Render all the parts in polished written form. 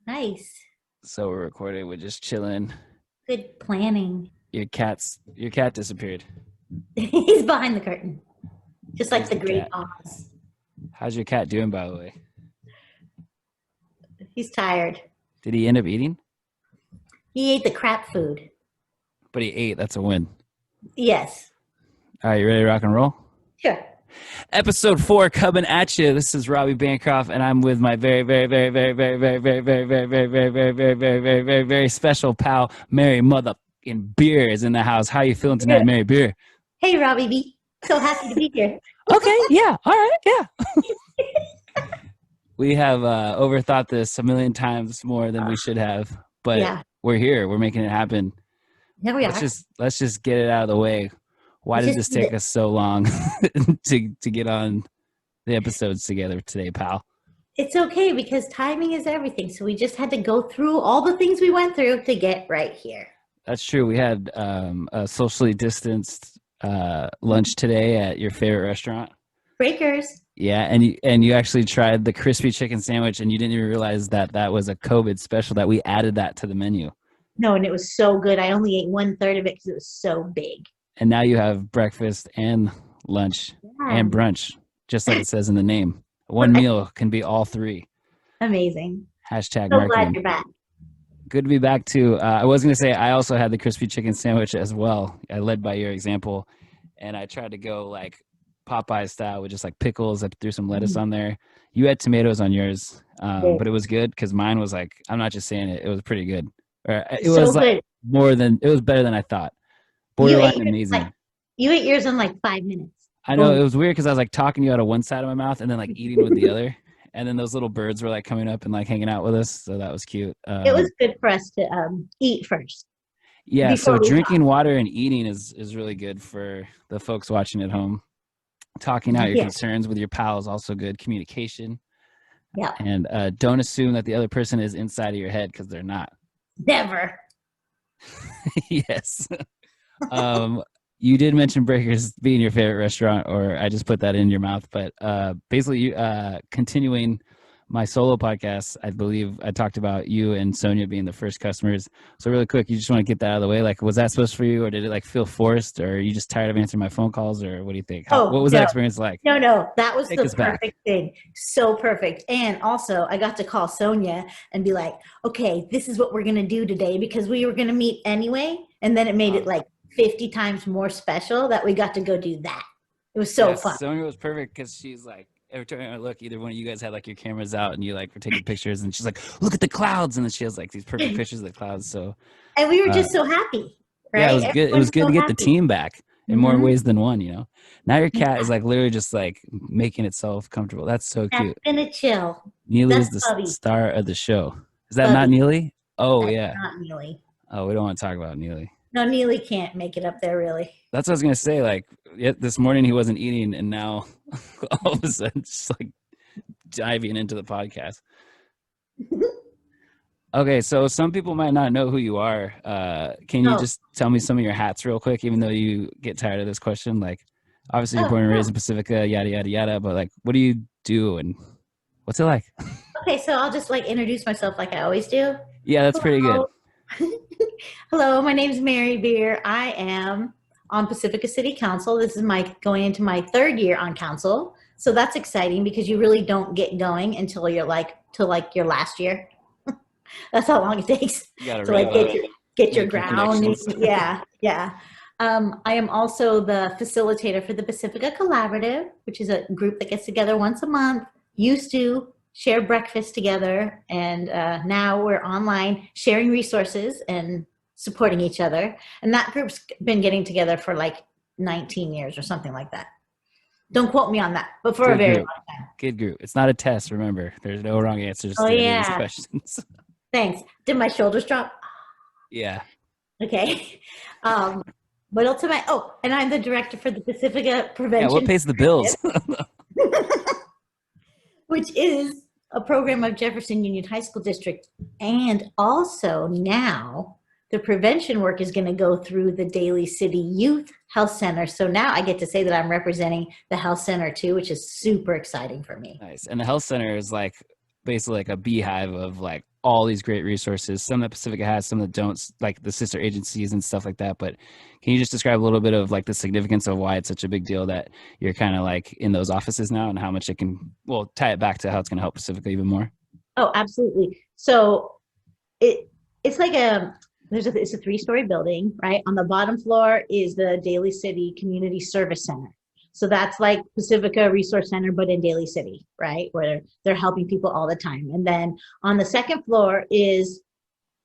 Nice. So we're recording. We're just chilling. Good planning. Your cat disappeared. He's behind the curtain, just like There's the the Great cat. Oz. How's your cat doing, by the way? He's tired. Did he end up eating? He ate the crap food. But he ate. That's a win. Yes. All right, you ready to rock and roll? Sure. Episode 4 coming at you. This is Robby Bancroft, and I'm with my very special pal, Mary Motherfucking Bier is in the house. How you feeling tonight, Mary Bier? Hey, Robby B. So happy to be here. Okay, yeah, all right, yeah. We have overthought this a million times more than we should have, but we're here. We're making it happen. Here we are. Let's just get it out of the way. Why did this take us so long to get on the episodes together today, pal? It's okay because timing is everything. So we just had to go through all the things we went through to get right here. That's true. We had a socially distanced lunch today at your favorite restaurant. Breakers. Yeah, and you actually tried the crispy chicken sandwich, and you didn't even realize that was a COVID special, that we added that to the menu. No, and it was so good. I only ate 1/3 of it because it was so big. And now you have breakfast and lunch and brunch, just like it says in the name. One meal can be all three. Amazing. Hashtag so marketing. Glad you're back. Good to be back too. I was going to say I also had the crispy chicken sandwich as well. I led by your example, and I tried to go like Popeye style with just like pickles. I threw some lettuce on there. You had tomatoes on yours, but it was good because mine was like, I'm not just saying it, it was pretty good. It was so like it was better than I thought. Borderline amazing. You ate yours in like 5 minutes. I know. It was weird because I was like talking to you out of one side of my mouth and then like eating with the other. And then those little birds were like coming up and like hanging out with us. So that was cute. It was good for us to eat first. Yeah. So drinking water and eating is really good for the folks watching at home. Talking out your concerns with your pal is also good. Communication. Yeah. And don't assume that the other person is inside of your head because they're not. Never. Yes. You did mention Breakers being your favorite restaurant, or I just put that in your mouth, but basically continuing my solo podcast, I believe I talked about you and Sonia being the first customers. So really quick, you just want to get that out of the way. Like, was that supposed for you, or did it like feel forced, or are you just tired of answering my phone calls, or what do you think? What was that experience like? No, that was the perfect thing. So perfect. And also I got to call Sonia and be like, okay, this is what we're going to do today, because we were going to meet anyway. And then it made it like 50 times more special that we got to go do that. It was so fun. Sonia was perfect because she's like, every time I look, either one of you guys had like your cameras out and you like were taking pictures, and she's like, look at the clouds, and then she has like these perfect pictures of the clouds. So and we were just so happy, right? Yeah, it was good. It was good to get the team back in more ways than one, you know. Now your cat is like literally just like making itself comfortable. That's so cute. Gonna chill. Neely is the star of the show. Is that not Neely? Oh, yeah. Not Neely. Oh, we don't want to talk about Neely. No, Neely can't make it up there, really. That's what I was gonna say. Like, this morning he wasn't eating, and now all of a sudden, just like diving into the podcast. Okay, so some people might not know who you are. Can you just tell me some of your hats real quick, even though you get tired of this question? Like, obviously you're born and raised in Pacifica, yada, yada, yada, but like, what do you do and what's it like? Okay, so I'll just like introduce myself like I always do. Yeah, that's pretty good. Hello, my name is Mary Bier. I am on Pacifica City Council. This is going into my 3rd year on council. So that's exciting because you really don't get going until you're like your last year. That's how long it takes to like get your ground. Yeah. I am also the facilitator for the Pacifica Collaborative, which is a group that gets together once a month, used to share breakfast together, and now we're online sharing resources and supporting each other. And that group's been getting together for like 19 years or something like that. Don't quote me on that, but for a very long time. Good group. It's not a test, remember. There's no wrong answers to these questions. Thanks. Did my shoulders drop? Yeah. Okay. What else am I? Oh, and I'm the director for the Pacifica Prevention. Yeah, what pays the bills? Which is a program of Jefferson Union High School District. And also now the prevention work is going to go through the Daly City Youth Health Center. So now I get to say that I'm representing the health center too, which is super exciting for me. Nice. And the health center is like basically like a beehive of like all these great resources, some that Pacifica has, some that don't, like the sister agencies and stuff like that. But can you just describe a little bit of like the significance of why it's such a big deal that you're kind of like in those offices now, and how much it can, well, tie it back to how it's going to help Pacifica even more? Oh, absolutely. So it's like it's a three-story building, right? On the bottom floor is the Daly City Community Service Center. So that's like Pacifica Resource Center, but in Daly City, right? Where they're helping people all the time. And then on the second floor is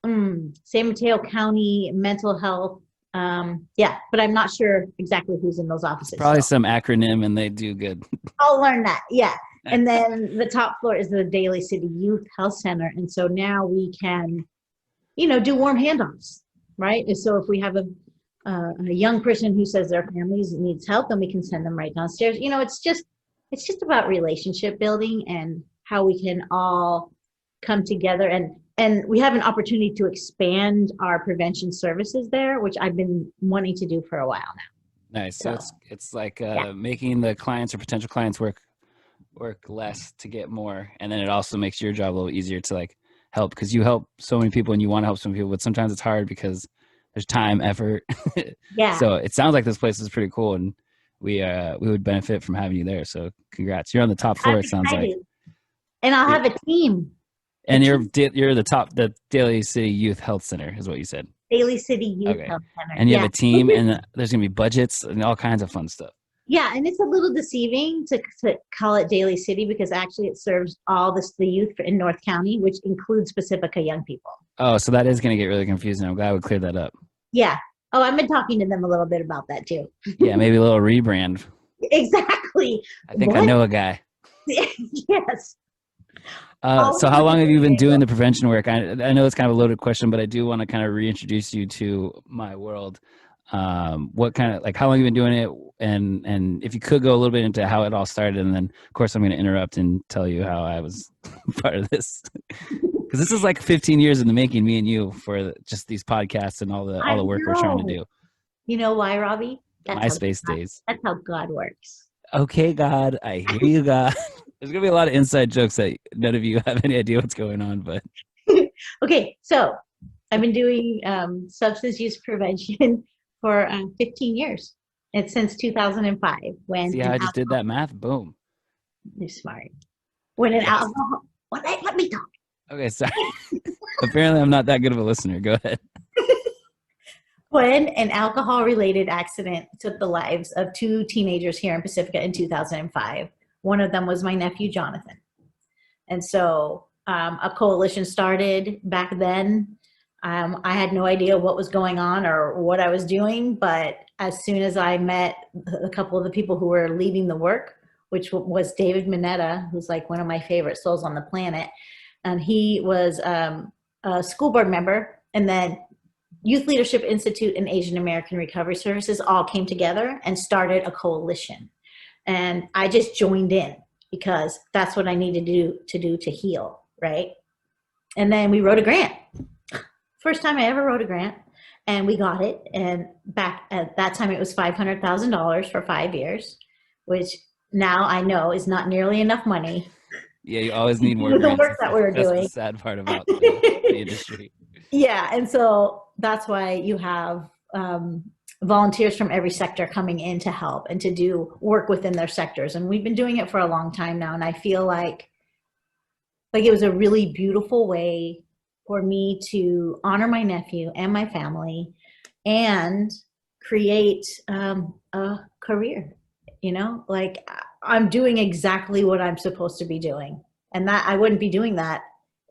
San Mateo County Mental Health. Yeah, but I'm not sure exactly who's in those offices. Probably some acronym, and they do good. I'll learn that. Yeah. And then the top floor is the Daly City Youth Health Center. And so now we can, do warm handoffs, right? And so if we have a young person who says their families needs help, then we can send them right downstairs. It's just about relationship building and how we can all come together, and we have an opportunity to expand our prevention services there, which I've been wanting to do for a while now. Nice. So it's like making the clients or potential clients work less to get more, and then it also makes your job a little easier to like help, because you help so many people and you want to help so many people, but sometimes it's hard because there's time, effort. Yeah. So it sounds like this place is pretty cool, and we would benefit from having you there. So congrats. You're on the top floor. It sounds like. And I'll have a team. And you're the Daly City Youth Health Center is what you said. Daly City Youth Health Center. And you have a team, and there's gonna be budgets and all kinds of fun stuff. Yeah, and it's a little deceiving to call it Daly City, because actually it serves all the youth in North County, which includes Pacifica young people. Oh, so that is going to get really confusing. I'm glad we cleared that up. Yeah. Oh, I've been talking to them a little bit about that too. Yeah, maybe a little rebrand. Exactly. I think I know a guy. Yes. So how long have you been doing the prevention work? I know it's kind of a loaded question, but I do want to kind of reintroduce you to my world. What kind of, like, how long have you been doing it? And if you could go a little bit into how it all started, and then of course I'm going to interrupt and tell you how I was part of this. Because this is like 15 years in the making, me and you, for just these podcasts and all the work we're trying to do. You know why, Robby? MySpace days. That's how God works. Okay, God, I hear you, God. There's going to be a lot of inside jokes that none of you have any idea what's going on, but. Okay, so I've been doing substance use prevention for 15 years. It's since 2005. See how I just did that math? Boom. You're smart. When an alcohol. Let me talk. Okay, sorry. Apparently, I'm not that good of a listener. Go ahead. When an alcohol-related accident took the lives of two teenagers here in Pacifica in 2005. One of them was my nephew, Jonathan. And so a coalition started back then. I had no idea what was going on or what I was doing, but as soon as I met a couple of the people who were leading the work, which was David Mineta, who's like one of my favorite souls on the planet, and he was a school board member, and then Youth Leadership Institute and Asian American Recovery Services all came together and started a coalition. And I just joined in because that's what I needed to do to heal, right? And then we wrote a grant. First time I ever wrote a grant, and we got it. And back at that time, it was $500,000 for 5 years, which now I know is not nearly enough money. Yeah, you always need more grants. The work that we're doing. That's the sad part about the industry. Yeah, and so that's why you have volunteers from every sector coming in to help and to do work within their sectors. And we've been doing it for a long time now, and I feel like it was a really beautiful way for me to honor my nephew and my family and create a career. Like I'm doing exactly what I'm supposed to be doing, and that I wouldn't be doing that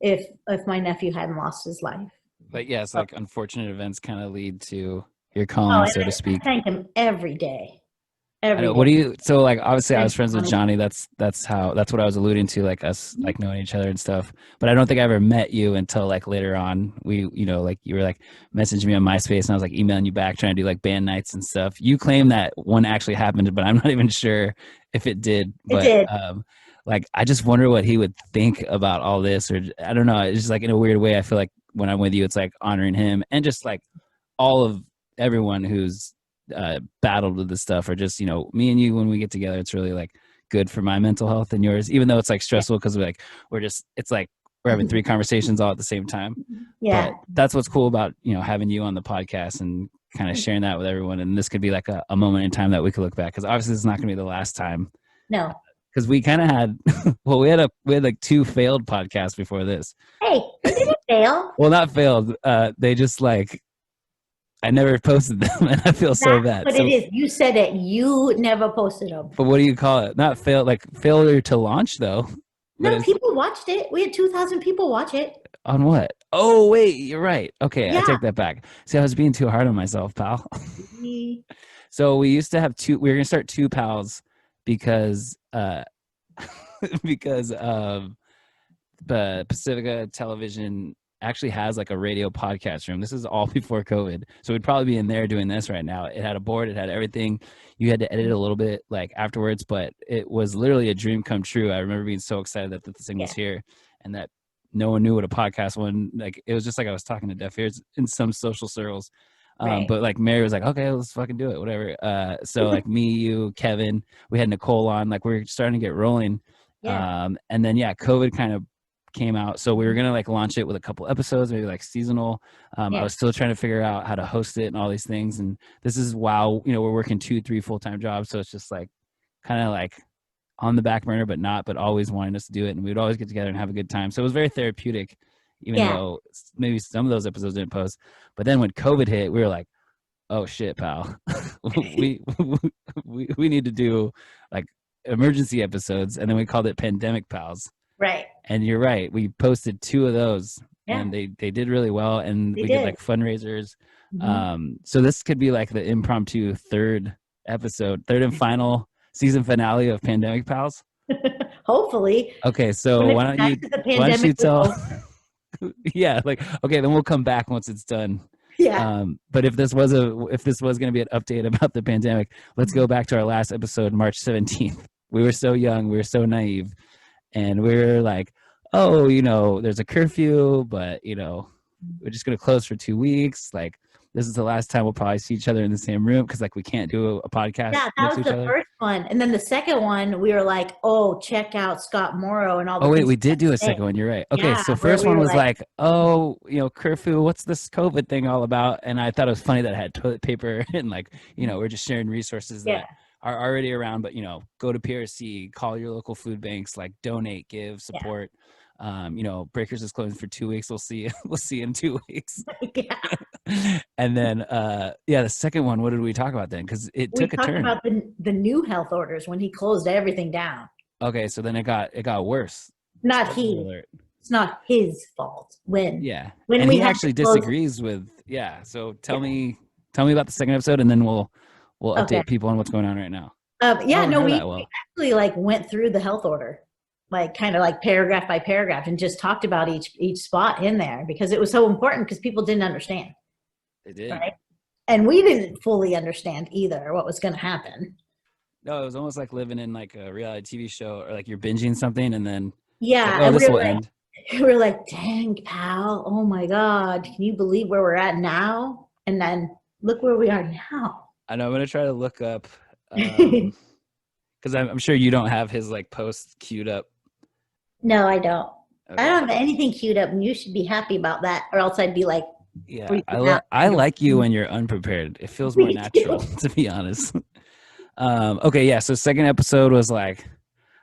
if my nephew hadn't lost his life. But yes, like unfortunate events kind of lead to your calling, so to speak. I thank him every day. What do you? So like, obviously, I was friends with Johnny. That's what I was alluding to, like us like knowing each other and stuff. But I don't think I ever met you until like later on. We, like you were like messaging me on MySpace, and I was like emailing you back, trying to do like band nights and stuff. You claim that one actually happened, but I'm not even sure if it did. But, it did. Like, I just wonder what he would think about all this, or I don't know. It's just like in a weird way, I feel like when I'm with you, it's like honoring him and just like all of everyone who's battled with this stuff, or just me and you when we get together. It's really like good for my mental health than yours, even though it's like stressful because it's like we're having 3 conversations all at the same time. Yeah. But that's what's cool about, having you on the podcast and kind of sharing that with everyone. And this could be like a moment in time that we could look back, because obviously it's not going to be the last time. No. Because we kind of had, well, we had like 2 failed podcasts before this. Hey, they didn't fail. Well, not failed. They just like, I never posted them, and I feel so bad. But it is. You said it. You never posted them. But what do you call it? Not fail, like failure to launch, though. No, people watched it. We had 2,000 people watch it. On what? Oh, wait, you're right. Okay, Yeah. I take that back. See, I was being too hard on myself, pal. So we used to have 2. We were gonna start 2 pals because because the Pacifica Television actually has like a radio podcast room. This is all before COVID, so we'd probably be in there doing this right now. It had a board, it had everything. You had to edit a little bit like afterwards, but it was literally a dream come true. I remember being so excited that this thing was here, and that no one knew what a podcast was. Like, it was just like I was talking to deaf ears in some social circles. But like Mary was like, okay, let's fucking do it, whatever. So like me, you, Kevin, we had Nicole on, like we were starting to get rolling. And then COVID kind of came out, so we were gonna like launch it with a couple episodes, maybe like seasonal. I was still trying to figure out how to host it and all these things, and this is while we're working 2-3 full-time jobs, so it's just like kind of like on the back burner, but always wanting us to do it, and we'd always get together and have a good time. So it was very therapeutic, even though maybe some of those episodes didn't post. But then when COVID hit, we were like, oh shit, pal, we need to do like emergency episodes, and then we called it Pandemic Pals. Right. And you're right. We posted 2 of those, and they did really well, and we did like fundraisers. So this could be like the impromptu third and final season finale of Pandemic Pals. Hopefully. Okay, so why don't you tell? Yeah, like, okay, then we'll come back once it's done. Yeah. But if this was going to be an update about the pandemic, let's go back to our last episode, March 17th. We were so young, we were so naive, and we were like, oh, there's a curfew, but we're just going to close for 2 weeks. Like, this is the last time we'll probably see each other in the same room, because like we can't do a podcast. Yeah, that was the first one. And then the second one, we were like, oh, check out Scott Morrow and all the Oh, wait, we did do a second one. You're right. Okay, so first one was like, oh, curfew, what's this COVID thing all about? And I thought it was funny that it had toilet paper and like, we're just sharing resources that are already around, but go to PRC, call your local food banks, like donate, give, support. Breakers is closing for 2 weeks. We'll see you in 2 weeks. And then the second one, what did we talk about then? Because it took a turn. We talked about the new health orders when he closed everything down. Okay, so then it got worse. It's not his fault when and he actually disagrees with so tell me about the second episode, and then we'll update people on what's going on right now. We actually like went through the health order, like kind of like paragraph by paragraph, and just talked about each spot in there, because it was so important, because people didn't understand. They did. Right? And we didn't fully understand either what was going to happen. No, it was almost like living in like a reality TV show, or like you're binging something and then this will end. We're like, dang, pal, oh my God, can you believe where we're at now? And then look where we are now. I know. I'm gonna try to look up because I'm sure you don't have his like post queued up. No, I don't. Okay. I don't have anything queued up, and you should be happy about that, or else I'd be like, I like you when you're unprepared. It feels more natural, to be honest. So second episode was like,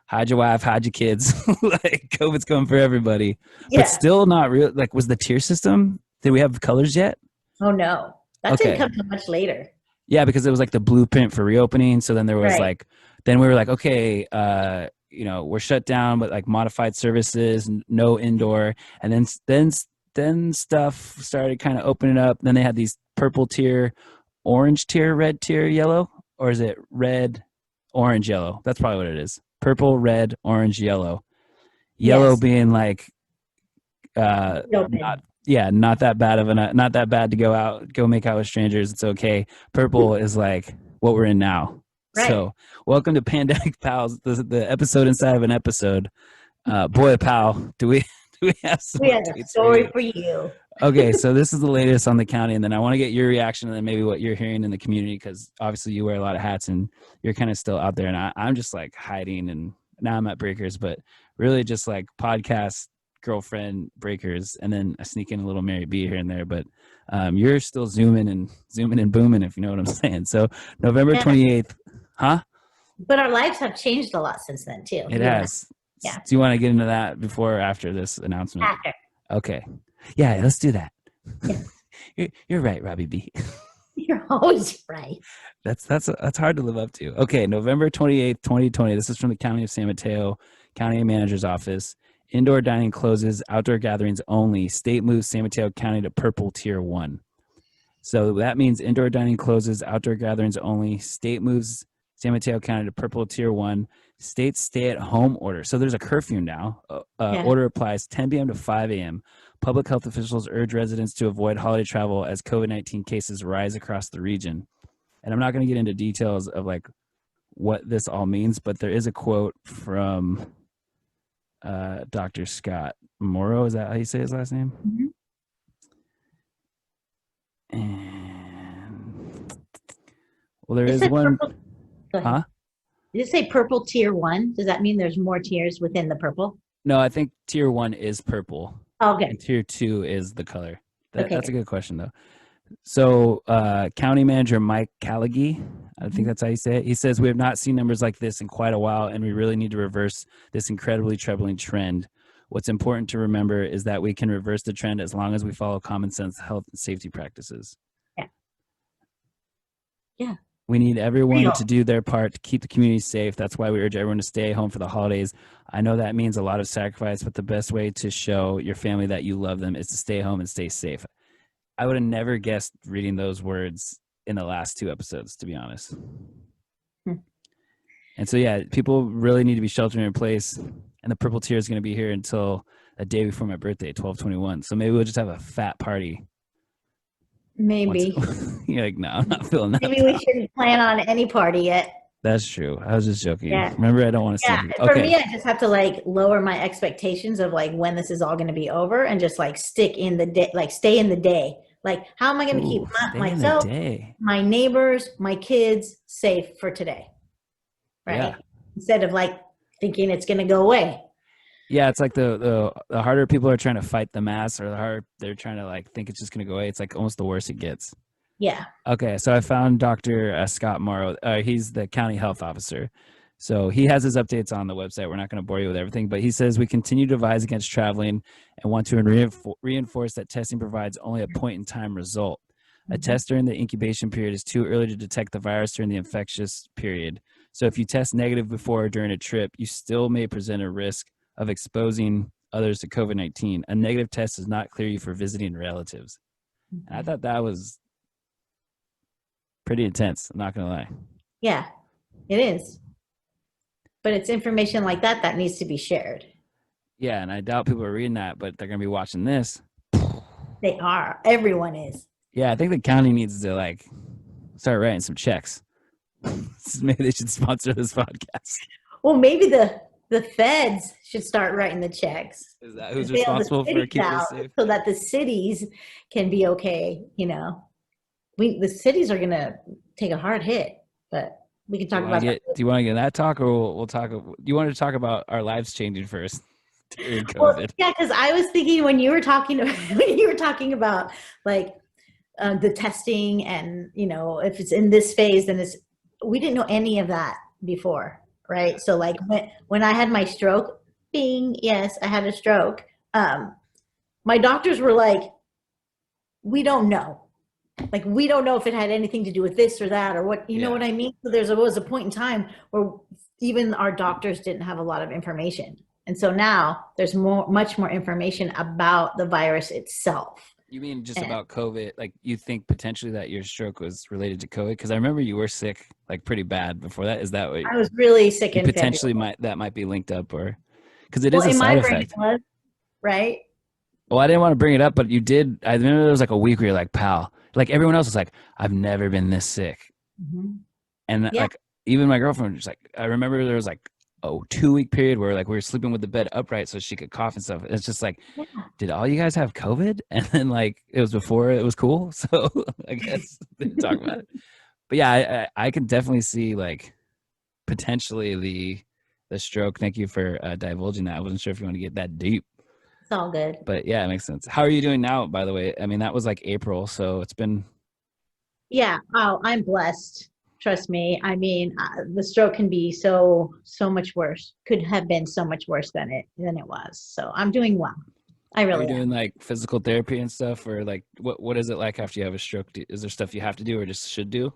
hide your wife, hide your kids. Like, COVID's coming for everybody, but still not real. Like, was the tier system? Did we have colors yet? Oh no, that didn't come till much later. Yeah, because it was like the blueprint for reopening. So then there was then we were like, okay, we're shut down, but like modified services, no indoor, and then stuff started kind of opening up. Then they had these purple tier, orange tier, red tier, yellow, or is it red, orange, yellow? That's probably what it is. Purple, red, orange, yellow. Yellow being like, not that bad to go make out with strangers. It's okay. Purple is like what we're in now. Right. So welcome to Pandemic Pals, the episode inside of an episode. Boy, pal, do we have some a story for you. Okay, so this is the latest on the county, and then I want to get your reaction and then maybe what you're hearing in the community, because obviously you wear a lot of hats and you're kind of still out there, and I'm just like hiding, and now I'm at Breakers, but really just like podcast girlfriend Breakers, and then I sneak in a little Mary Bier here and there, but you're still zooming and booming, if you know what I'm saying. So November Yeah. 28th, huh? But our lives have changed a lot since then too. It You and I. has. Yeah. Do you want to get into that before or after this announcement? After. Okay. Yeah, let's do that. Yeah. You're right, Robby B. You're always right. That's hard to live up to. Okay, November 28th, 2020. This is from the County of San Mateo, County Manager's Office. Indoor dining closes, outdoor gatherings only. State moves San Mateo County to purple tier 1. So that means indoor dining closes, outdoor gatherings only. State moves San Mateo County to purple tier 1. State stay-at-home order. So there's a curfew now. Order applies 10 p.m. to 5 a.m. Public health officials urge residents to avoid holiday travel as COVID-19 cases rise across the region. And I'm not going to get into details of like what this all means, but there is a quote from Dr. Scott Morrow. Is that how you say his last name? Mm-hmm. And well, there is one. Huh? Did you say purple tier 1? Does that mean there's more tiers within the purple? No, I think tier 1 is purple. Okay. And tier 2 is the color. Okay. That's a good question, though. So County Manager Mike Callaghy, I think that's how you say it. He says, we have not seen numbers like this in quite a while, and we really need to reverse this incredibly troubling trend. What's important to remember is that we can reverse the trend as long as we follow common sense health and safety practices. Yeah. Yeah. We need everyone to do their part to keep the community safe. That's why we urge everyone to stay home for the holidays. I know that means a lot of sacrifice, but the best way to show your family that you love them is to stay home and stay safe. I would have never guessed reading those words in the last 2 episodes, to be honest. And so, yeah, people really need to be sheltering in place. And the purple tier is going to be here until a day before my birthday, 12/21. So maybe we'll just have a fat party. Maybe. You're like, no, I'm not feeling that. Maybe we shouldn't plan on any party yet. That's true. I was just joking. Yeah. Remember, I don't want to see For me, I just have to like lower my expectations of like when this is all going to be over and just like stick in the day, like stay in the day. Like, how am I going to keep myself, my neighbors, my kids safe for today? Right. Yeah. Instead of like thinking it's going to go away. Yeah, it's like the harder people are trying to fight the mask, or the harder they're trying to like think it's just going to go away. It's like almost the worse it gets. Yeah. Okay, so I found Dr. Scott Morrow. He's the county health officer. So he has his updates on the website. We're not going to bore you with everything, but he says we continue to advise against traveling and want to reinforce that testing provides only a point-in-time result. A test during the incubation period is too early to detect the virus during the infectious period. So if you test negative before or during a trip, you still may present a risk of exposing others to COVID-19. A negative test does not clear you for visiting relatives. And I thought that was pretty intense. I'm not going to lie. Yeah, it is. But it's information like that that needs to be shared. Yeah, and I doubt people are reading that, but they're going to be watching this. They are. Everyone is. Yeah, I think the county needs to like start writing some checks. Maybe they should sponsor this podcast. Well, maybe the feds should start writing the checks. Is that who's responsible for keeping us safe? So that the cities can be okay, you know. The cities are going to take a hard hit, but we can talk about that. Do you want to get that talk, or we'll talk? Do you want to talk about our lives changing first during COVID? Well, yeah, because I was thinking when you were talking about like the testing and, you know, if it's in this phase, then we didn't know any of that before, right? So like when I had my stroke, yes, I had a stroke. My doctors were like, we don't know. Like, we don't know if it had anything to do with this or that or what, you know what I mean? So there was a point in time where even our doctors didn't have a lot of information. And so now there's much more information about the virus itself. You mean just about COVID? Like, you think potentially that your stroke was related to COVID? Because I remember you were sick, like pretty bad before that. Is that what I was really sick in potentially February. that might be linked up, or because it is a side effect, right? Well, I didn't want to bring it up, but you did. I remember there was like a week where you're like, pal, like everyone else was like, I've never been this sick. And like even my girlfriend was like, I remember there was like a 2-week period where like we were sleeping with the bed upright so she could cough and stuff. It's just like, Yeah. did all you guys have COVID? And then like it was before it was cool, so I guess they didn't talk about it. But yeah, I can definitely see like potentially the stroke. Thank you for divulging that. I wasn't sure if you want to get that deep, It's all good. but yeah, it makes sense. How are you doing now, by the way? I mean, that was like April, so it's been Yeah. Oh, I'm blessed. Trust me. I mean, the stroke can be so much worse. Could have been so much worse than it was. So I'm doing well. I are you really doing am. like physical therapy and stuff, or like what is it like after you have a stroke? Is there stuff you have to do or just should do?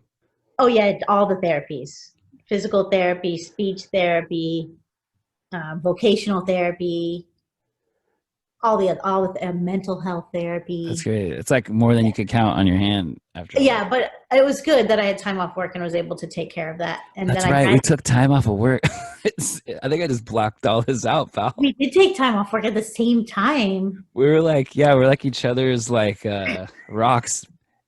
Oh yeah, all the therapies: physical therapy, speech therapy, vocational therapy, all the mental health That's therapy. great. It's like more than you could count on your hand after all that. Yeah, but it was good that I had time off work and was able to take care of that. And then That's I right. We got took time off of work. I think I just blocked all this out, pal. we did take time off work at the same time. We were like, yeah, we're like each other's like rocks.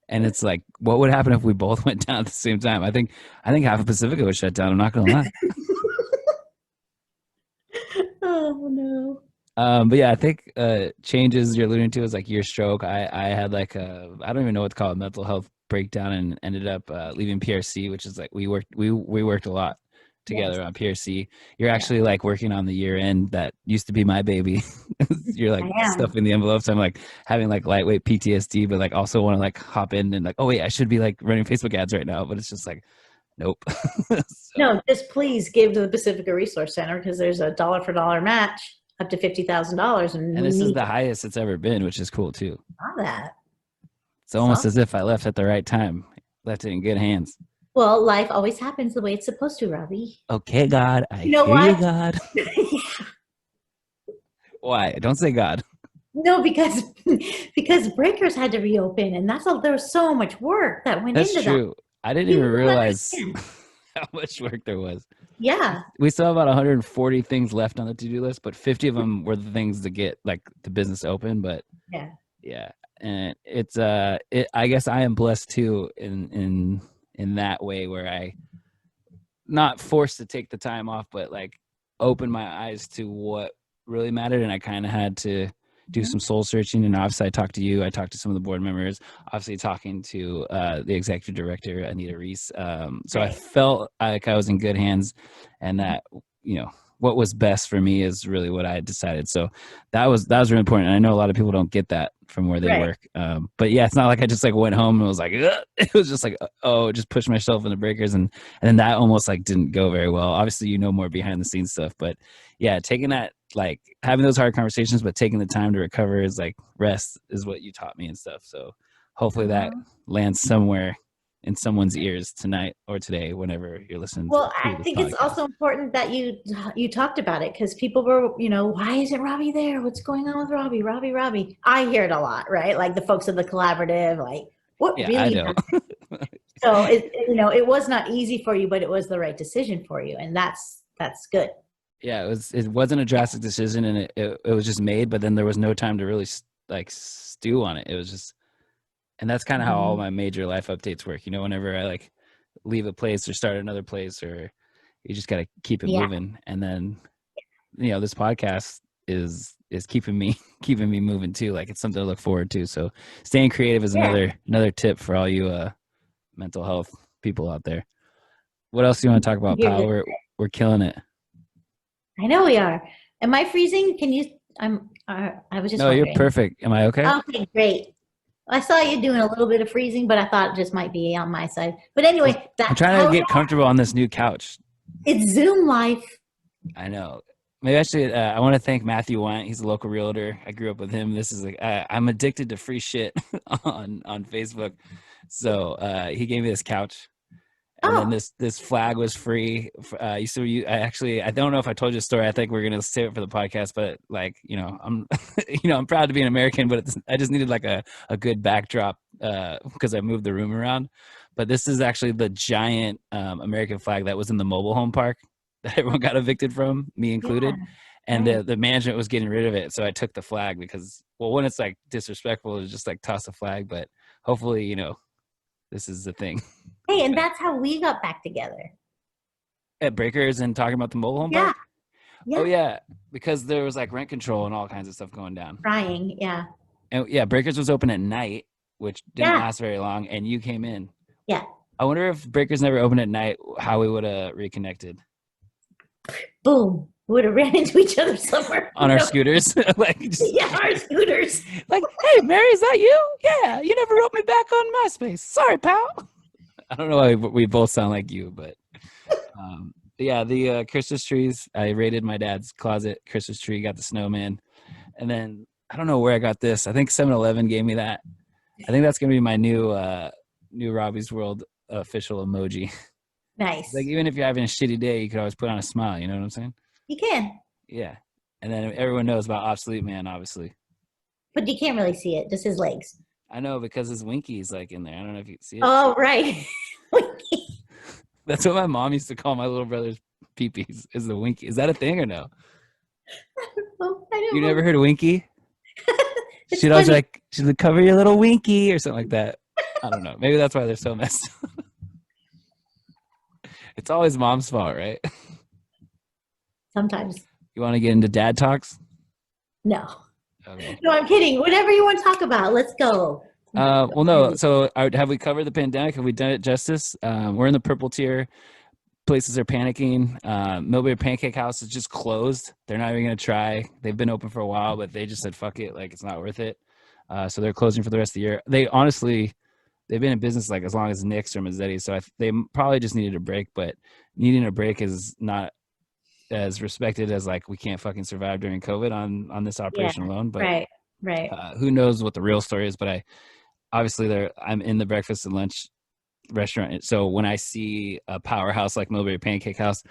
And it's like, what would happen if we both went down at the same time? I think half of Pacifica was shut down. I'm not gonna lie. Oh no. But yeah, I think changes you're alluding to is like your stroke. I had like I don't even know what to call it, mental health breakdown, and ended up leaving PRC, which is like we worked a lot Yes. together on PRC. You're Yeah, actually like working on the year end that used to be my baby. You're like I am. stuffing the envelopes. I'm like having like lightweight PTSD, but like also want to like hop in and like, oh wait, I should be like running Facebook ads right now, but it's just like nope. So No, just please give to the Pacifica Resource Center because there's a dollar for dollar match up to $50,000, and and we this is need the highest it's ever been, which is cool too. that. It's almost So, as if I left at the right time, left it in good hands. well, life always happens the way it's supposed to, Robbie. Okay, God, I You know hear you, what? God. Why? Don't say God. No, because because breakers had to reopen, and there was so much work that went That's into that. true. I didn't even People don't realize understand. how much work there was. Yeah, We still have about 140 things left on the to-do list, but 50 of them were the things to get like the business open. But yeah, yeah, and it's I guess I am blessed too in that way where I not forced to take the time off, but like opened my eyes to what really mattered. And I kind of had to do mhm, some soul searching. And obviously, I talked to you, I talked to some of the board members, obviously, talking to the executive director, Anita Reese. So I right. felt like I was in good hands and that, you know, what was best for me is really what I had decided. So that was really important. And I know a lot of people don't get that from where they Right. work. But yeah, it's not like I just like went home and was like, ugh. It was just like, oh, just push myself in the breakers. And then that almost like didn't go very well. Obviously, you know more behind the scenes stuff, but yeah, taking that, like having those hard conversations, but taking the time to recover is like rest is what you taught me and stuff. So hopefully that Uh-huh. lands somewhere in someone's ears tonight or today, whenever you're listening Well, to I this think it's podcast. also important that you talked about it because people were, why isn't Robbie there? What's going on with Robbie? Robbie, Robbie. I hear it a lot, right? Like the folks of the collaborative, like what Yeah, I really know. happened? So it was not easy for you, but it was the right decision for you, and that's good. Yeah, it wasn't a drastic decision and it was just made, but then there was no time to really like stew on it. It was just, and that's kind of how all Mhm. my major life updates work. You know, whenever I like leave a place or start another place, or you just got to keep it Yeah, moving. And then, this podcast is keeping me keeping me moving too. Like it's something to look forward to. So staying creative is yeah. another tip for all you mental health people out there. What else do you want to talk about, Give pal? it. We're killing it. I know we are. Am I freezing? Can you? I was just No, you're wondering. perfect. Am I okay? Okay, great. I saw you doing a little bit of freezing, but I thought it just might be on my side. But Well, anyway, I'm that's trying to how get comfortable on this new couch. it's Zoom life. I know. Maybe I should. I want to thank Matthew Wyant. He's a local realtor. I grew up with him. This is like I'm addicted to free shit on Facebook. So he gave me this couch, and then Oh, this flag was free. I don't know if I told you the story. I think we're gonna save it for the podcast. But like I'm I'm proud to be an American, but I just needed like a good backdrop because I moved the room around. But this is actually the giant American flag that was in the mobile home park that everyone got evicted from, me yeah, included. And right. the management was getting rid of it, so I took the flag because, well, when it's like disrespectful, it's just like toss a flag. But hopefully, this is the thing. Hey, and that's how we got back together. At Breakers and talking about the mobile home Yeah, park. Oh Yeah, yeah, because there was like rent control and all kinds of stuff going down. crying. Yeah, And yeah, Breakers was open at night, which didn't yeah, last very long, and you came in. yeah. I wonder if Breakers never opened at night, how we would have reconnected Boom. Would have ran into each other somewhere. on our scooters. Like, Yeah, our scooters. like, hey, Mary, is that you? Yeah, you never wrote me back on MySpace. Sorry, pal. I don't know why we both sound like you, but yeah, the Christmas trees. I raided my dad's closet Christmas tree, got the snowman, and then I don't know where I got this. I think 7-Eleven gave me that. I think that's gonna be my new Robby's World official emoji. Like Nice. even if you're having a shitty day, you could always put on a smile. You know what I'm saying? You can, Yeah. And then everyone knows about Obsolete Man, obviously. but you can't really see it. Just his legs. I know because his winky's like in there. I don't know if you can see it. Oh, right. That's what my mom used to call my little brother's peepees. Is the winky? Is that a thing or no? Oh, I don't You know. never heard of winky? It's She'd always funny. like she'd cover your little winky or something like that. I don't know. Maybe that's why they're so messed up. It's always mom's fault, right? Sometimes. You want to get into dad talks? No. Okay. No, I'm kidding. Whatever you want to talk about, let's go. Well, no. So, have we covered the pandemic? Have we done it justice? We're in the purple tier. Places are panicking. Millbury Pancake House is just closed. They're not even going to try. They've been open for a while, but they just said, fuck it. Like, it's not worth it. So they're closing for the rest of the year. They honestly, they've been in business like as long as Nick's or Mazzetti's. So they probably just needed a break, but needing a break is not as respected as like we can't fucking survive during COVID on this operation alone. But Right. who knows what the real story is? But I'm in the breakfast and lunch restaurant. So when I see a powerhouse like Millbury Pancake House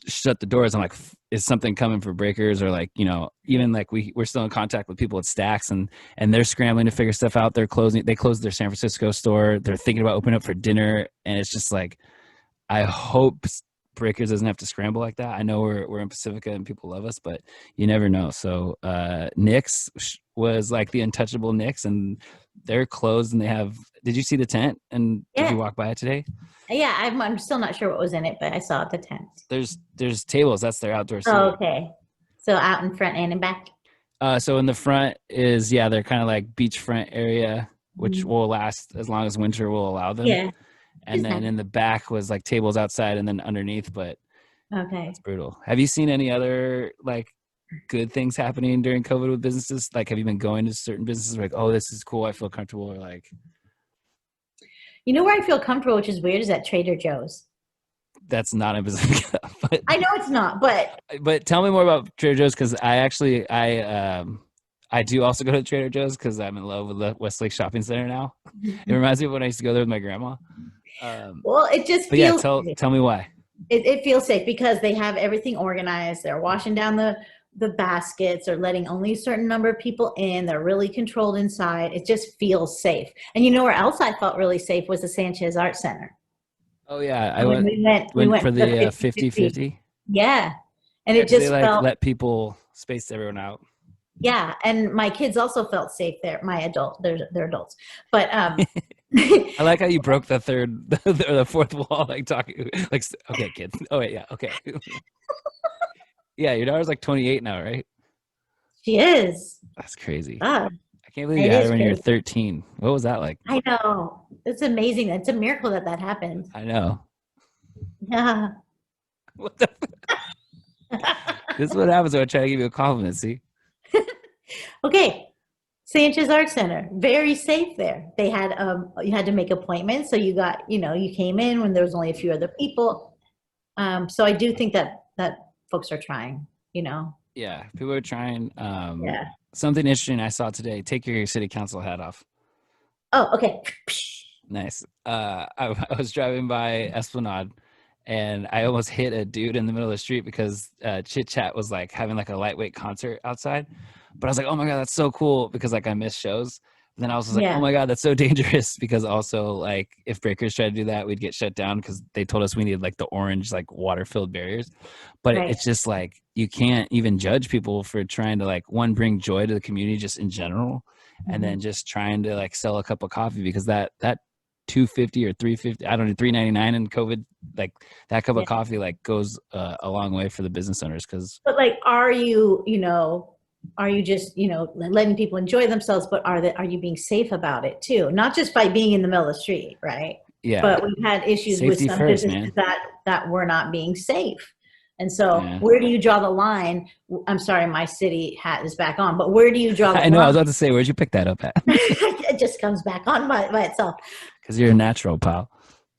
shut the doors, I'm like, is something coming for Breakers? Or like, even like we're still in contact with people at Stacks and they're scrambling to figure stuff out. They closed their San Francisco store. They're thinking about opening up for dinner. And it's just like, I hope Breakers doesn't have to scramble like that. I know we're in Pacifica and people love us, but you never know. So Nick's was like the untouchable Nick's, and they're closed. And they have. Did you see the tent? And did you walk by it today? Yeah, I'm still not sure what was in it, but I saw the tent. There's tables. That's their outdoor seating. Oh, okay. So out in front and in back. So in the front is they're kind of like beachfront area, which will last as long as winter will allow them. Yeah. And then in the back was like tables outside and then underneath, but okay, it's brutal. Have you seen any other like good things happening during COVID with businesses? Like, have you been going to certain businesses like, oh, this is cool, I feel comfortable, or like? You know where I feel comfortable, which is weird, is at Trader Joe's. That's not a business. But I know it's not, but tell me more about Trader Joe's, because I do also go to Trader Joe's because I'm in love with the Westlake Shopping Center now. It reminds me of when I used to go there with my grandma. well, it just but feels. Yeah, tell me why. It feels safe because they have everything organized. They're washing down the baskets. They're letting only a certain number of people in. They're really controlled inside. It just feels safe. And you know where else I felt really safe was the Sanchez Art Center. Oh yeah, I went for the 50-50. Yeah, and it just they felt, let people space everyone out. Yeah, and my kids also felt safe there. My they're adults, but I like how you broke the third or the fourth wall, like talking, like, okay, kids. Oh wait, yeah, okay. Yeah, your daughter's like 28 now, right? She is. That's crazy. God, I can't believe you had her when you were 13. What was that like? I know. It's amazing. It's a miracle that happened. I know. Yeah. What the? This is what happens when I try to give you a compliment. See. Okay. Sanchez Art Center, very safe there. They had you had to make appointments, so you got, you came in when there was only a few other people. So I do think that folks are trying, Yeah, people are trying. Yeah. Something interesting I saw today. Take your city council hat off. Oh, okay. Nice. I was driving by Esplanade and I almost hit a dude in the middle of the street because Chit Chat was like having like a lightweight concert outside. But I was like, oh my God, that's so cool, because like I miss shows. And then I was like, oh my God, that's so dangerous, because also like if Breakers tried to do that, we'd get shut down because they told us we needed like the orange, like water-filled barriers. But it's just like, you can't even judge people for trying to like, one, bring joy to the community just in general, and then just trying to like sell a cup of coffee, because that $2.50 or $3.50. I don't know, $3.99 in COVID. Like that cup of coffee like goes a long way for the business owners. Because but like, are you just letting people enjoy themselves, but are you being safe about it too? Not just by being in the middle of the street, right? yeah, But we've had issues with safety some first, businesses man. that were not being safe. And so Yeah. where do you draw the line? I'm sorry, my city hat is back on, but where do you draw the line? I know. I was about to say, where'd you pick that up at? It just comes back on by itself. Because you're a natural, pal.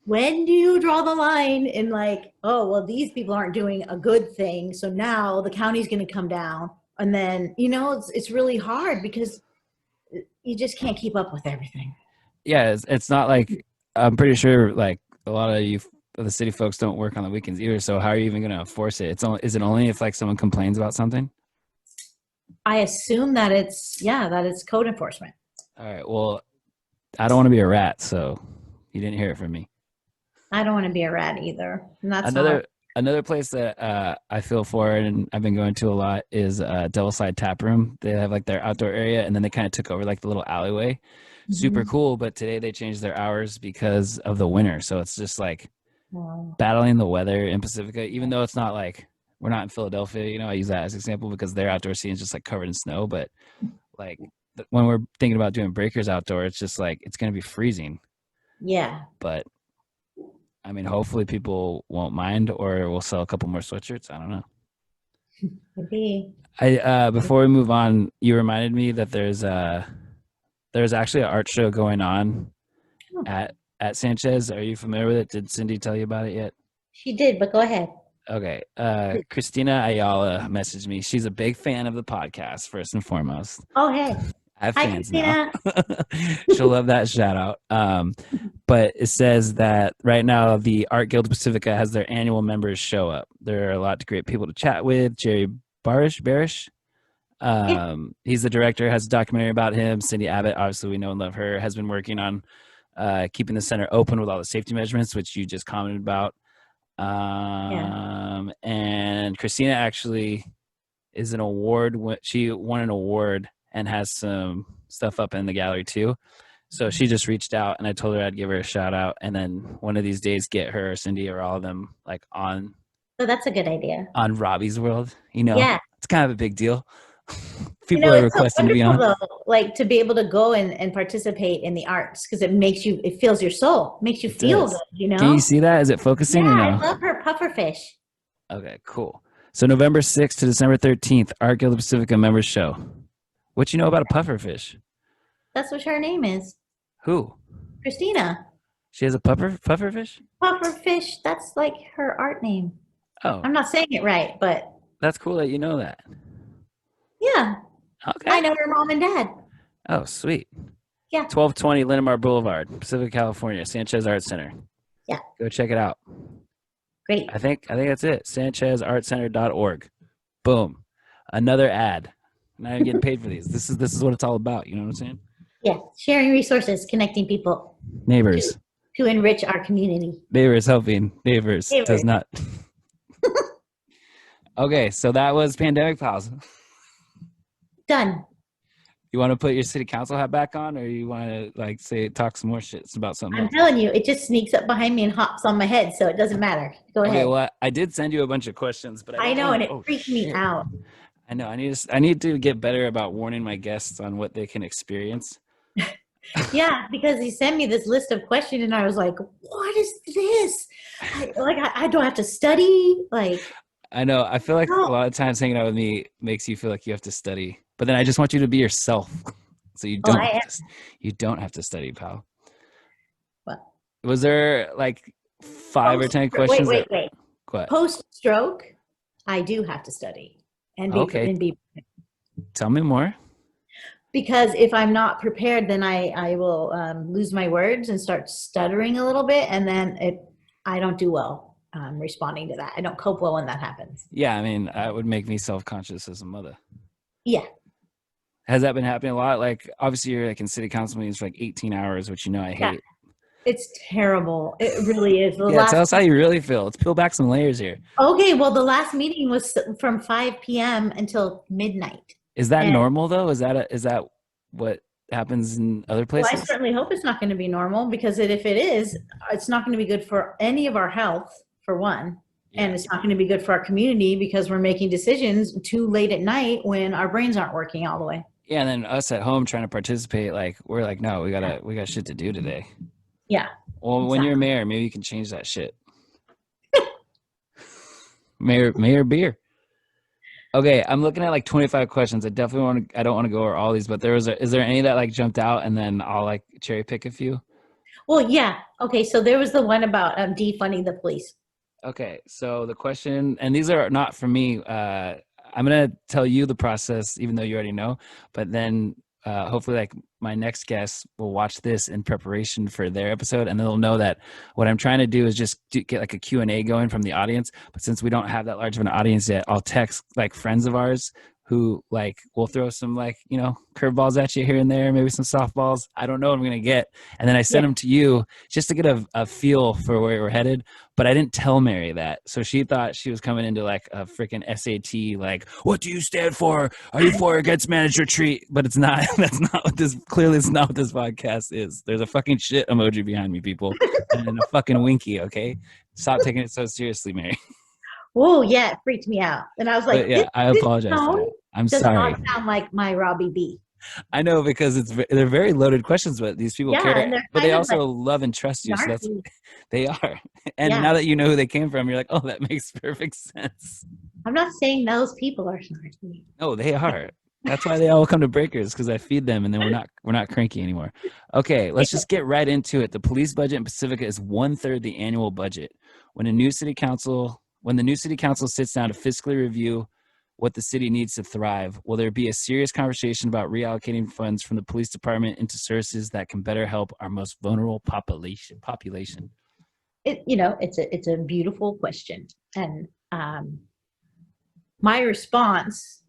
When do you draw the line in like, oh, well, these people aren't doing a good thing, so now the county's going to come down? And then, it's really hard because you just can't keep up with everything. Yeah, it's not like, I'm pretty sure like a lot of you, the city folks don't work on the weekends either. So how are you even going to enforce it? Is it only if like someone complains about something? I assume that it's code enforcement. All right. Well, I don't want to be a rat, so you didn't hear it from me. I don't want to be a rat either. And that's Another place that I feel for and I've been going to a lot is Devil's Side Tap Room. They have like their outdoor area, and then they kind of took over like the little alleyway. Super cool, but today they changed their hours because of the winter. So it's just like battling the weather in Pacifica, even though it's not like, we're not in Philadelphia, I use that as an example because their outdoor scene is just like covered in snow. But like when we're thinking about doing breakers outdoor, it's just like, it's going to be freezing. Yeah. But I mean, hopefully people won't mind, or we'll sell a couple more sweatshirts. I don't know. Maybe. Before we move on, you reminded me that there's actually an art show going on at Sanchez. Are you familiar with it? Did Cindy tell you about it yet? She did, but go ahead. Okay. Christina Ayala messaged me. She's a big fan of the podcast, first and foremost. Oh, hey. I have Hi, fans Christina. now. She'll love that shout out. But it says that right now the Art Guild Pacifica has their annual members show up. There are a lot of great people to chat with. Jerry Barish. He's the director, has a documentary about him. Cindy Abbott, obviously we know and love her, has been working on keeping the center open with all the safety measurements, which you just commented about. And Christina actually is an award. She won an award and has some stuff up in the gallery too. So she just reached out, and I told her I'd give her a shout out, and then one of these days get her or Cindy or all of them like on. So that's a good idea. On Robby's World, Yeah, it's kind of a big deal. People are requesting to be on. Though, like to be able to go and participate in the arts, because it fills your soul, makes you feel good. Can you see that? Is it focusing? Yeah, or no? I love her pufferfish. Okay, cool. So November 6th to December 13th, Art Guild of Pacifica members show. What you know about a pufferfish? That's what her name is. Who? Christina. She has a pufferfish? Pufferfish. That's like her art name. Oh. I'm not saying it right, but. That's cool that you know that. Yeah. Okay. I know her mom and dad. Oh, sweet. Yeah. 1220 Linamar Boulevard, Pacifica, California, Sanchez Art Center. Yeah. Go check it out. Great. I think that's it. SanchezArtCenter.org. Boom. Another ad. Not even getting paid for these. This is what it's all about. You know what I'm saying? Yeah. Sharing resources, connecting people. Neighbors. To enrich our community. Neighbors helping. Neighbors. Does not. Okay, so that was Pandemic Pals. Done. You want to put your city council hat back on, or you want to talk some more shit about something else? I'm telling you, it just sneaks up behind me and hops on my head, so it doesn't matter. Go ahead. Okay, well, I did send you a bunch of questions, but I know, and it freaked me out. I know. I need to get better about warning my guests on what they can experience. Yeah, because he sent me this list of questions, and I was like, "What is this? I don't have to study." I know. I feel like a lot of times hanging out with me makes you feel like you have to study, but then I just want you to be yourself, so you don't. You don't have to study, pal. What? Was there 5 or 10 questions? Wait. What? Post-stroke, I do have to study and be. Tell me more. Because if I'm not prepared, then I will lose my words and start stuttering a little bit, and then I don't do well responding to that. I don't cope well when that happens. Yeah, I mean, that would make me self-conscious as a mother. Yeah. Has that been happening a lot? Obviously, you're in city council meetings for 18 hours, which I hate. It's terrible. It really is. Tell us how you really feel. Let's peel back some layers here. Okay, well, the last meeting was from 5 p.m. until midnight. Is that normal though? Is that what happens in other Well, I places? certainly hope it's not going to be normal because if it is, it's not going to be good for any of our health, for one. And Yeah. it's not going to be good for our community because we're making decisions too late at night when our brains aren't working all the way. Yeah, and then us at home trying to participate, like we're like, no, we got shit to do today. Yeah, Well, when you're exactly. mayor, maybe you can change that shit. Mayor Beer. Okay, I'm looking at like 25 questions. I definitely want to. I don't want to go over all these, but is there any that like jumped out, and then I'll like cherry pick a few. Well, yeah. Okay, so there was the one about defunding the police. Okay, so the question, and these are not for me. I'm gonna tell you the process, even though you already know. But then, hopefully, like my next guest will watch this in preparation for their episode, and they'll know that what I'm trying to do is just get like a Q&A going from the audience. But since we don't have that large of an audience yet, I'll text like friends of ours who like will throw some like curveballs at you here and there, maybe some softballs. I don't know what I'm gonna get, and then I send Yeah. them to you just to get a feel for where we're headed. But I didn't tell Mary that. So she thought she was coming into like a freaking SAT, like, what do you stand for? Are you for or against managed retreat? But it's not. That's not what this, clearly it's not what this podcast is. There's a fucking shit emoji behind me, people. And then a fucking winky, okay? Stop taking it so seriously, Mary. Whoa, yeah, it freaked me out. And I was But like, yeah, I this apologize for tone that. I'm does sorry. not sound like my Robbie B. I know because they're very loaded questions, but these people Yeah, care. and they're But kind they of also like love and trust you. So that's snarky. they are. And Yeah. now that you know who they came from, you're like, oh, that makes perfect sense. I'm not saying those people are snarky. No, they are. That's why they all come to Breakers, because I feed them, and then we're not cranky anymore. Okay, let's just get right into it. The police budget in Pacifica is 1/3 the annual budget. When the new city council sits down to fiscally review what the city needs to thrive, will there be a serious conversation about reallocating funds from the police department into services that can better help our most vulnerable population? It's a beautiful question, and my response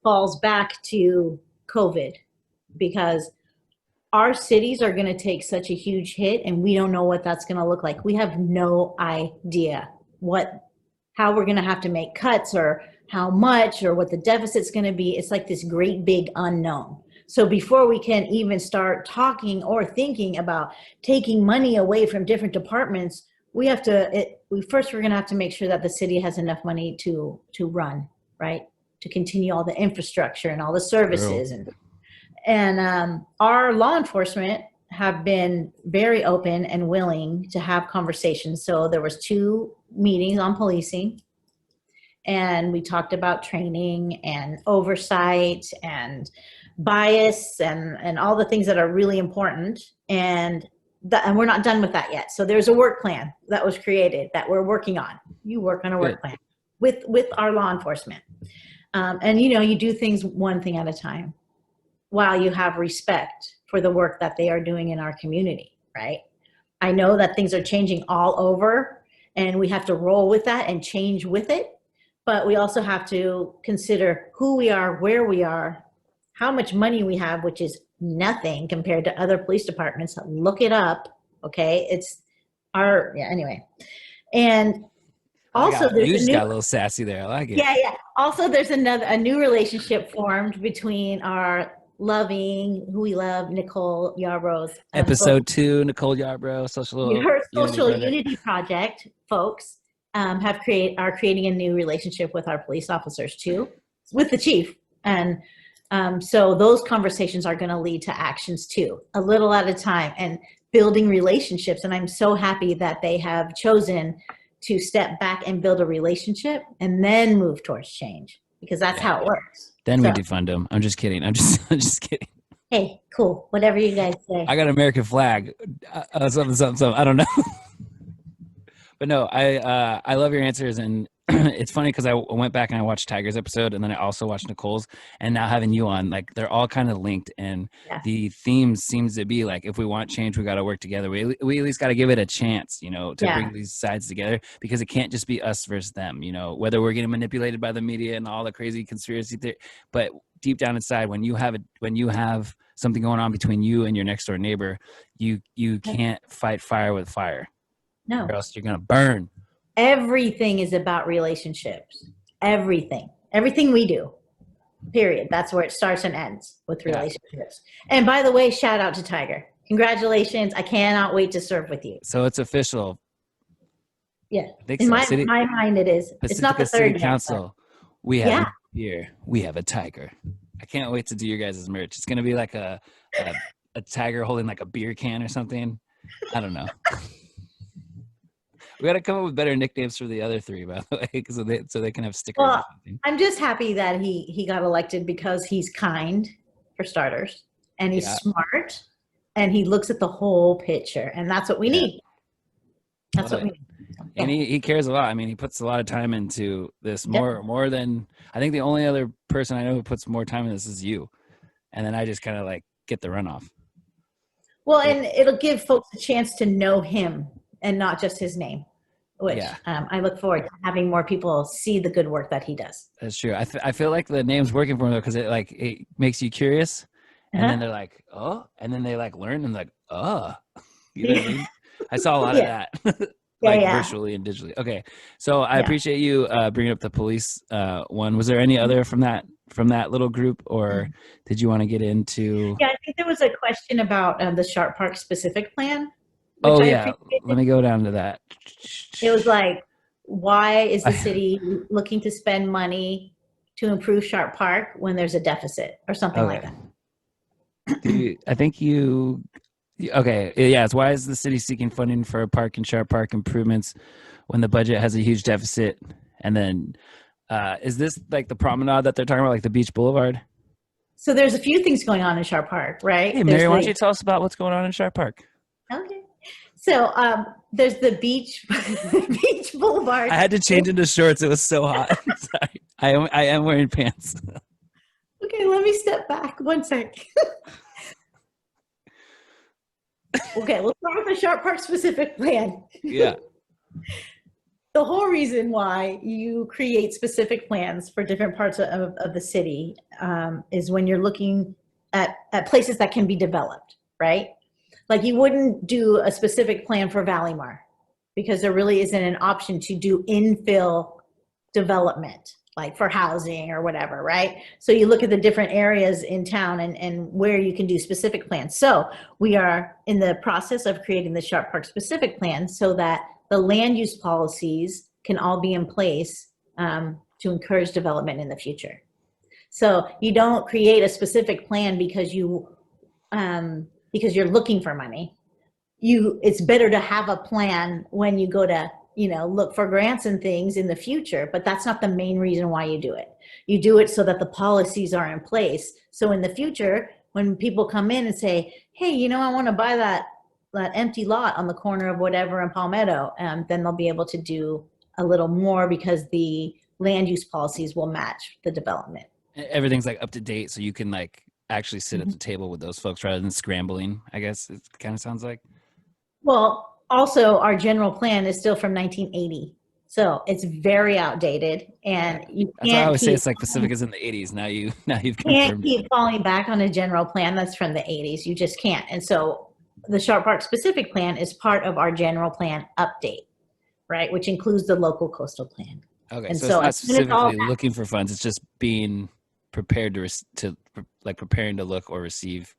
falls back to COVID because our cities are going to take such a huge hit, and we don't know what that's going to look like. We have no idea how we're going to have to make cuts or how much or what the deficit's going to be. It's like this great big unknown. So before we can even start talking or thinking about taking money away from different departments, we're going to have to make sure that the city has enough money to run, right? To continue all the infrastructure and all the True. services. And our law enforcement have been very open and willing to have conversations. So there was 2 meetings on policing, and we talked about training and oversight and bias and all the things that are really important. And we're not done with that yet. So there's a work plan that was created that we're working on. You work on a work plan with our law enforcement. And you do things one thing at a time while you have respect for the work that they are doing in our community, right? I know that things are changing all over, and we have to roll with that and change with it. But we also have to consider who we are, where we are, how much money we have, which is nothing compared to other police departments. Look it up, okay? Anyway. And also You just got a little sassy there. I like it. Yeah. Also, there's a new relationship formed between who we love, Nicole Yarbrough's Episode 2, Nicole Yarbrough, her social Project. unity project folks are creating a new relationship with our police officers too, with the chief. And so those conversations are going to lead to actions too, a little at a time, and building relationships. And I'm so happy that they have chosen to step back and build a relationship and then move towards change, because that's how it works. Then we defund them. I'm just kidding. I'm just kidding. Hey, cool. Whatever you guys say. I got an American flag. Something. I don't know. But no, I love your answers, and it's funny because I went back and I watched Tiger's episode, and then I also watched Nicole's, and now having you on, like they're all kind of linked, and the theme seems to be like, if we want change, we got to work together. We at least got to give it a chance, to bring these sides together, because it can't just be us versus them. Whether we're getting manipulated by the media and all the crazy conspiracy theory, but deep down inside, when you have something going on between you and your next door neighbor, you can't fight fire with fire. No. Or else you're going to burn. Everything is about relationships. Everything we do. period. That's where it starts and ends with Yeah. relationships. And by the way, shout out to Tiger. Congratulations. I cannot wait to serve with you. So it's official. Yeah. I think In so. my mind, it is. It's not the Pacifica City third yet, Council. We have yeah. a beer. We have a tiger. I can't wait to do your guys' merch. It's gonna be like a tiger holding like a beer can or something. I don't know. We got to come up with better nicknames for the other three, by the way, so they can have stickers or something. I'm just happy that he got elected because he's kind, for starters, and he's smart, and he looks at the whole picture, and that's what we need. That's what we need. And he cares a lot. I mean, he puts a lot of time into this, more than I think the only other person I know who puts more time in this is you. And then I just kind of like get the runoff. Well, and it'll give folks a chance to know him and not just his name, which I look forward to having more people see the good work that he does. That's true. I feel like the name's working for him though, because it makes you curious, and then they're like, oh, and then they like learn and like, oh, you know what I mean? I saw a lot of that, virtually and digitally. Okay, so I appreciate you bringing up the police one. Was there any other from that little group, or did you want to get into? Yeah, I think there was a question about the Sharp Park specific plan. Oh yeah, let me go down to that. It was like, why is the city looking to spend money to improve Sharp Park when there's a deficit or something like that? I think you. Okay, yeah, it's why is the city seeking funding for a park and Sharp Park improvements when the budget has a huge deficit? And then, is this like the promenade that they're talking about, like the Beach Boulevard? So there's a few things going on in Sharp Park, right? Hey, Mary, why don't you tell us about what's going on in Sharp Park? Okay. So there's the beach Boulevard. I had to change into shorts. It was so hot. Sorry. I am wearing pants. Okay, let me step back 1 sec. Okay, we'll start with the Sharp Park specific plan. Yeah. The whole reason why you create specific plans for different parts of the city is when you're looking at places that can be developed, right? Like you wouldn't do a specific plan for Valleymar because there really isn't an option to do infill development, like for housing or whatever, right? So you look at the different areas in town and where you can do specific plans. So we are in the process of creating the Sharp Park specific plan so that the land use policies can all be in place to encourage development in the future. So you don't create a specific plan because you're looking for money. It's better to have a plan when you go to look for grants and things in the future, but that's not the main reason why you do it. You do it so that the policies are in place. So in the future, when people come in and say, hey, I want to buy that empty lot on the corner of whatever in Palmetto, then they'll be able to do a little more because the land use policies will match the development. Everything's like up to date, so you can like actually sit at the table with those folks rather than scrambling, I guess it kind of sounds like. Well, also, our general plan is still from 1980, so it's very outdated, and you can't. That's why I always say it's like Pacifica's in the 80s. Now you've confirmed. Can't keep falling back on a general plan that's from the 80s. You just can't. And so, the Sharp Park specific plan is part of our general plan update, right? Which includes the local coastal plan. Okay, and so it's not specifically looking for funds. It's just being prepared to preparing to look or receive.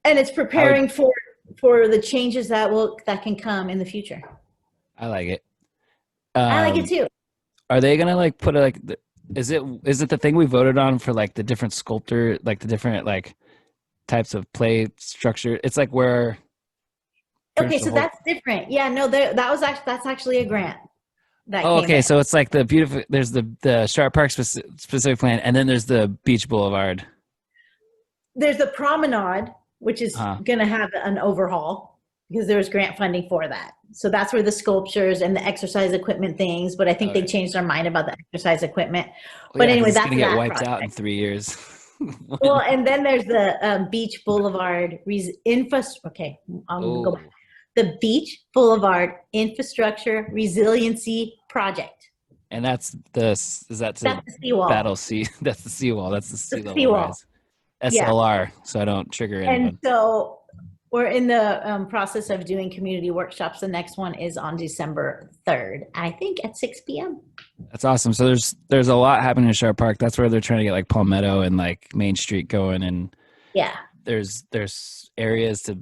And it's preparing for the changes that can come in the future. I like it. I like it too. Are they gonna like put is it the thing we voted on for like the different sculptor, like the different like types of play structure? It's like where. Okay, so that's different. Yeah, no, that's actually a grant. Okay, so it's like there's the Sharp Park specific plan, and then there's the Beach Boulevard. There's the promenade, which is going to have an overhaul because there's grant funding for that. So that's where the sculptures and the exercise equipment things, but I think they changed their mind about the exercise equipment. But anyway, that's going to get wiped out in 3 years. Well, and then there's the Beach Boulevard Okay, I'll go back. The Beach Boulevard Infrastructure Resiliency Project. And that's the seawall. That's the seawall. That's the sea level rise. SLR, so I don't trigger anyone. And so We're in the process of doing community workshops. The next one is on December 3rd, I think at 6 p.m. That's awesome. So there's a lot happening in Sharp Park. That's where they're trying to get like Palmetto and like Main Street going, and Yeah. there's areas to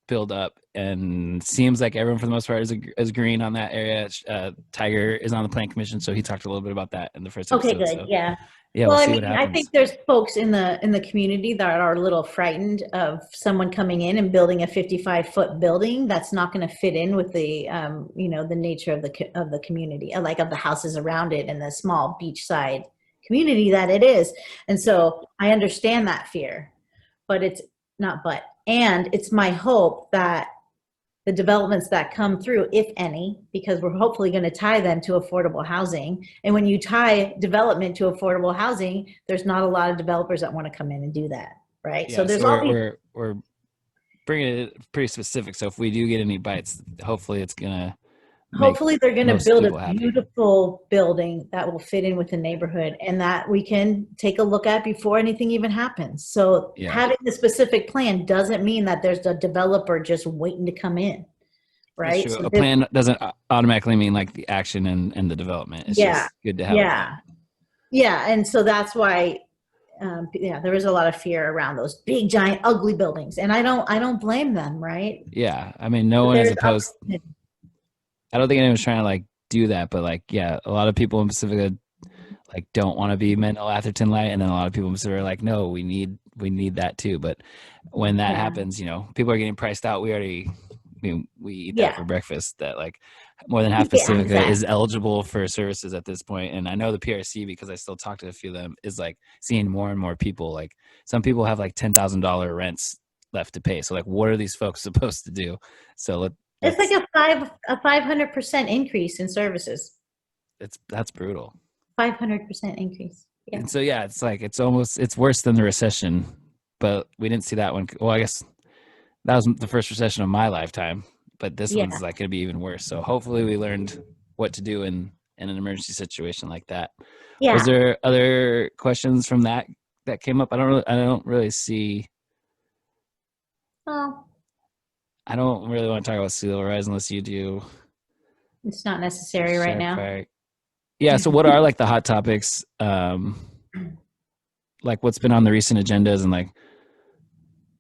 build up, and seems like everyone for the most part is green on that area. Tiger is on the plan commission, so he talked a little bit about that in the first Okay, episode. good. So Yeah. yeah, Well, we'll I see mean, what I happens. think there's folks in the community that are a little frightened of someone coming in and building a 55-foot building that's not going to fit in with the the nature of the community, like of the houses around it and the small beachside community that it is. And so I understand that fear, but it's not and it's my hope that the developments that come through, if any, because we're hopefully going to tie them to affordable housing. And when you tie development to affordable housing, there's not a lot of developers that want to come in and do that, right? Yeah, So there's so all these. we're bringing it pretty specific. So if we do get any bites, hopefully it's gonna make Hopefully they're going to most build a people happy. beautiful building that will fit in with the neighborhood and that we can take a look at before anything even happens. So Yeah. having the specific plan doesn't mean that there's a developer just waiting to come in, right? That's true. So A plan doesn't automatically mean like the action and the development. It's yeah, just good to have a yeah, plan. yeah. And so that's why, there is a lot of fear around those big, giant, ugly buildings, and I don't blame them, right? Yeah, I mean, no one is opposed. I don't think anyone's trying to like do that, but like, yeah, a lot of people in Pacifica like don't want to be Menlo Atherton light, and then a lot of people in Pacifica are like, no, we need that too. But when that happens, people are getting priced out. We eat that for breakfast. That like more than half Pacifica is eligible for services at this point. And I know the PRC, because I still talk to a few of them, is like seeing more and more people. Like some people have like $10,000 rents left to pay. So like, what are these folks supposed to do? So it's like a 500% increase in services. That's brutal. 500% increase. Yeah. And so yeah, it's like it's worse than the recession, but we didn't see that one. Well, I guess that was the first recession of my lifetime, but this one's like going to be even worse. So hopefully we learned what to do in an emergency situation like that. Yeah. Was there other questions from that came up? I don't really see. Oh. I don't really want to talk about sea level rise unless you do. It's not necessary right now. Park. Yeah. So what are like the hot topics? Like what's been on the recent agendas, and like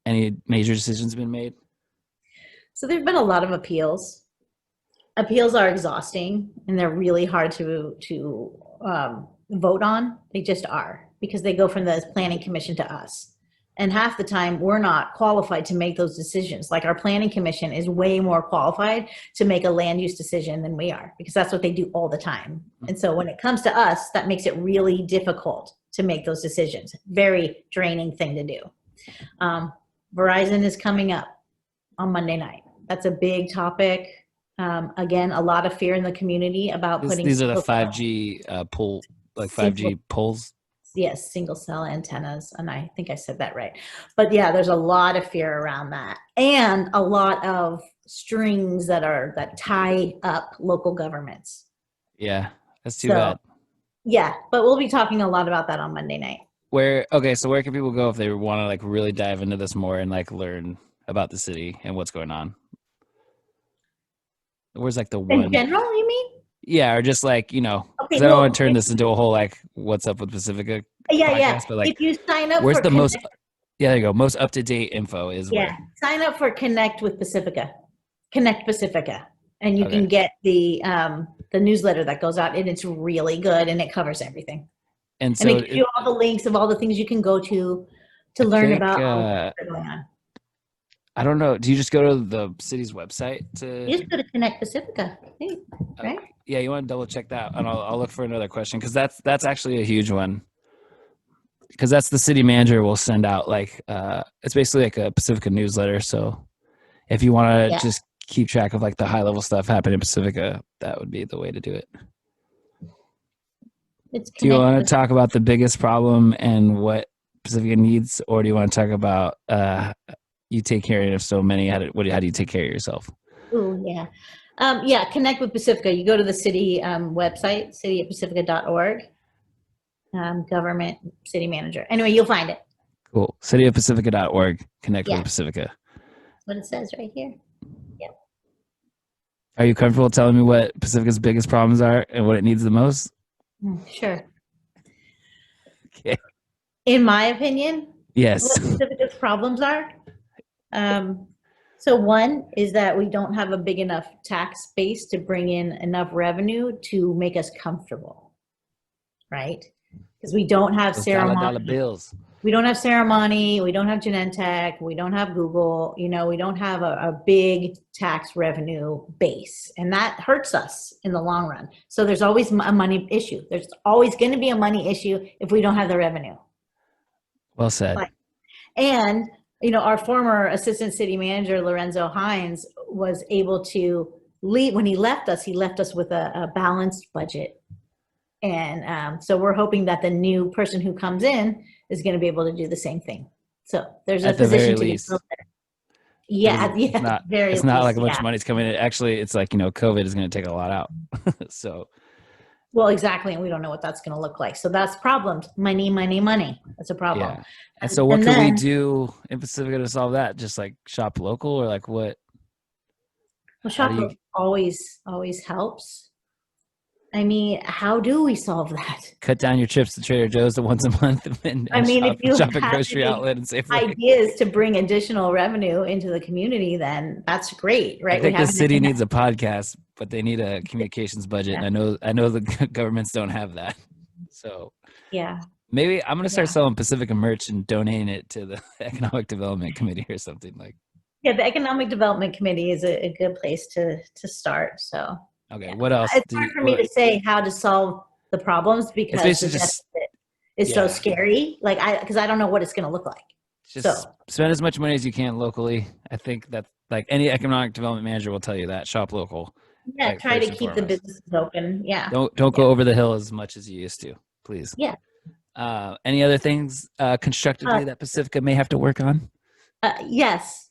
any major decisions been made? So there've been a lot of appeals. Appeals are exhausting and they're really hard to vote on. They just are, because they go from the planning commission to us. And half the time we're not qualified to make those decisions. Like our planning commission is way more qualified to make a land use decision than we are, because that's what they do all the time. And so when it comes to us, that makes it really difficult to make those decisions. Very draining thing to do. Verizon is coming up on Monday night. That's a big topic. Again, a lot of fear in the community about putting. These are the 5G pole, like 5G poles. Yes, single cell antennas, and I think I said that right. But yeah, there's a lot of fear around that, and a lot of strings that tie up local governments. Yeah, that's too bad. Yeah, but we'll be talking a lot about that on Monday night. So where can people go if they want to like really dive into this more and like learn about the city and what's going on? Where's like the one in general, you mean? Yeah, or just like, okay, I don't want to turn this into a whole like what's up with Pacifica podcast, but like if you sign up where's for the most there you go, most up-to-date info is where? Sign up for Connect Pacifica, and you can get the newsletter that goes out, and it's really good and it covers everything. And so it gives you all the links of all the things you can go to learn about what's going on. I don't know. Do you just go to the city's website You just go to Connect Pacifica, right? Yeah, you want to double check that, and I'll look for another question, because that's actually a huge one. Because that's the city manager will send out like it's basically like a Pacifica newsletter. So if you want to just keep track of like the high level stuff happening in Pacifica, that would be the way to do it. Do you want to talk about the biggest problem and what Pacifica needs, or do you want to talk about you take care of so many? How do you take care of yourself? Oh yeah. Connect with Pacifica. You go to the city website, cityofpacifica.org. Government city manager. Anyway, you'll find it. Cool. Cityofpacifica.org. Connect with Pacifica. what it says right here. Are you comfortable telling me what Pacifica's biggest problems are and what it needs the most? Sure. Okay. In my opinion, Yes. what Pacifica's problems are. So one is that we don't have a big enough tax base to bring in enough revenue to make us comfortable, right? Because we don't have Those dollar ceremony. bills. We don't have ceremony. We don't have Genentech. We don't have Google. You know, we don't have a big tax revenue base, and that hurts us in the long run. So there's always a money issue. There's always going to be a money issue if we don't have the revenue. Well said. And, you know, our former assistant city manager, Lorenzo Hines, was able to leave. When he left us with a balanced budget. And so we're hoping that the new person who comes in is going to be able to do the same thing. So there's a position to get filled there. Yeah, it's not like a bunch of money's coming in. Actually, it's like, you know, COVID is going to take a lot out. So. Well, exactly. And we don't know what that's going to look like. So that's problems. Money. That's a problem. Yeah. And so what can we do in Pacifica to solve that? Just like shop local, or like what? Well, shop local always helps. I mean, how do we solve that? Cut down your trips to Trader Joe's to once a month, and if you shop at grocery outlet and Safeway. Ideas to bring additional revenue into the community, then that's great, right? I think the city needs a podcast, but they need a communications budget, and I know the governments don't have that. So yeah, maybe I'm gonna start selling Pacifica merch and donating it to the Economic Development Committee or something like. Yeah, the Economic Development Committee is a good place to start. So. Okay, what else? It's hard for me to say how to solve the problems because it's so scary. Like because I don't know what it's going to look like. Just spend as much money as you can locally. I think that like any economic development manager will tell you that. Shop local. Yeah, like, try to keep the businesses open. Yeah. Don't go over the hill as much as you used to, please. Yeah. Any other things constructively that Pacifica may have to work on? Yes.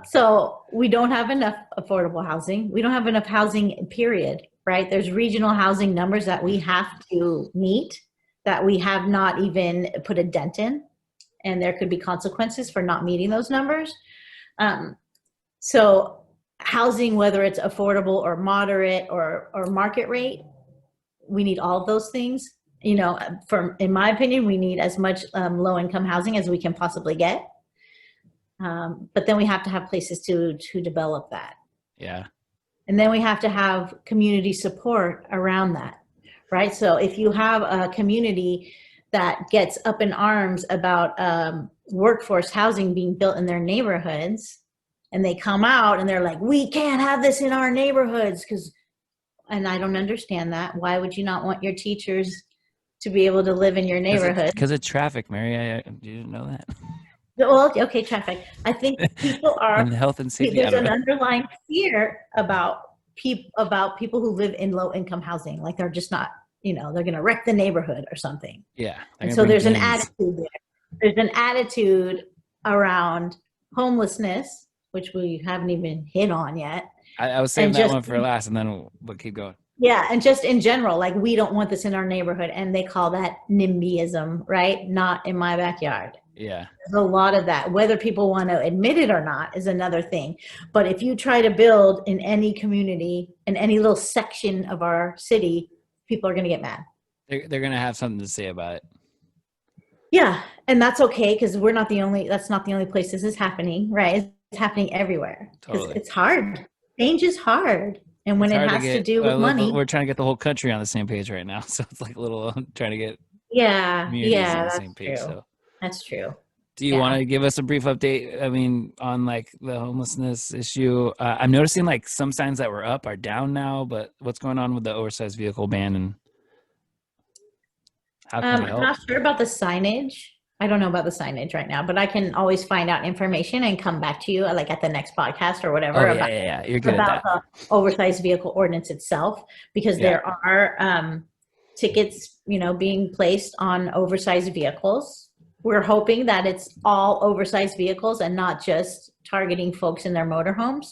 So we don't have enough affordable housing. We don't have enough housing, period, right? There's regional housing numbers that we have to meet that we have not even put a dent in, and there could be consequences for not meeting those numbers. So housing, whether it's affordable or moderate or market rate, we need all of those things. You know, in my opinion, we need as much low-income housing as we can possibly get. But then we have to have places to develop that. Yeah. And then we have to have community support around that, right? So if you have a community that gets up in arms about workforce housing being built in their neighborhoods, and they come out and they're like, we can't have this in our neighborhoods and I don't understand that. Why would you not want your teachers to be able to live in your neighborhood? Because of traffic, Mary. You didn't know that? Well, okay, traffic. I think people are and health and safety. There's an underlying fear about people who live in low income housing, like they're just not, you know, they're going to wreck the neighborhood or something. Yeah. And so there's an attitude there. There's an attitude around homelessness, which we haven't even hit on yet. I was saving that one for last, and then we'll keep going. Yeah, and just in general, like we don't want this in our neighborhood, and they call that NIMBYism, right? Not in my backyard. Yeah. There's a lot of that. Whether people want to admit it or not is another thing. But if you try to build in any community, in any little section of our city, people are going to get mad. They're going to have something to say about it. Yeah, and that's okay because that's not the only place this is happening, right? It's happening everywhere. Totally. It's hard. Change is hard. And when it has to do with money. We're trying to get the whole country on the same page right now. So it's like a little trying to get communities on the same page. True. So. That's true. Do you want to give us a brief update? I mean, on like the homelessness issue, I'm noticing like some signs that were up are down now, but what's going on with the oversized vehicle ban and how can we help? I'm not sure about the signage. I don't know about the signage right now, but I can always find out information and come back to you like at the next podcast or whatever. Yeah. You're good about at that. The oversized vehicle ordinance itself, because there are tickets, being placed on oversized vehicles. We're hoping that it's all oversized vehicles and not just targeting folks in their motorhomes.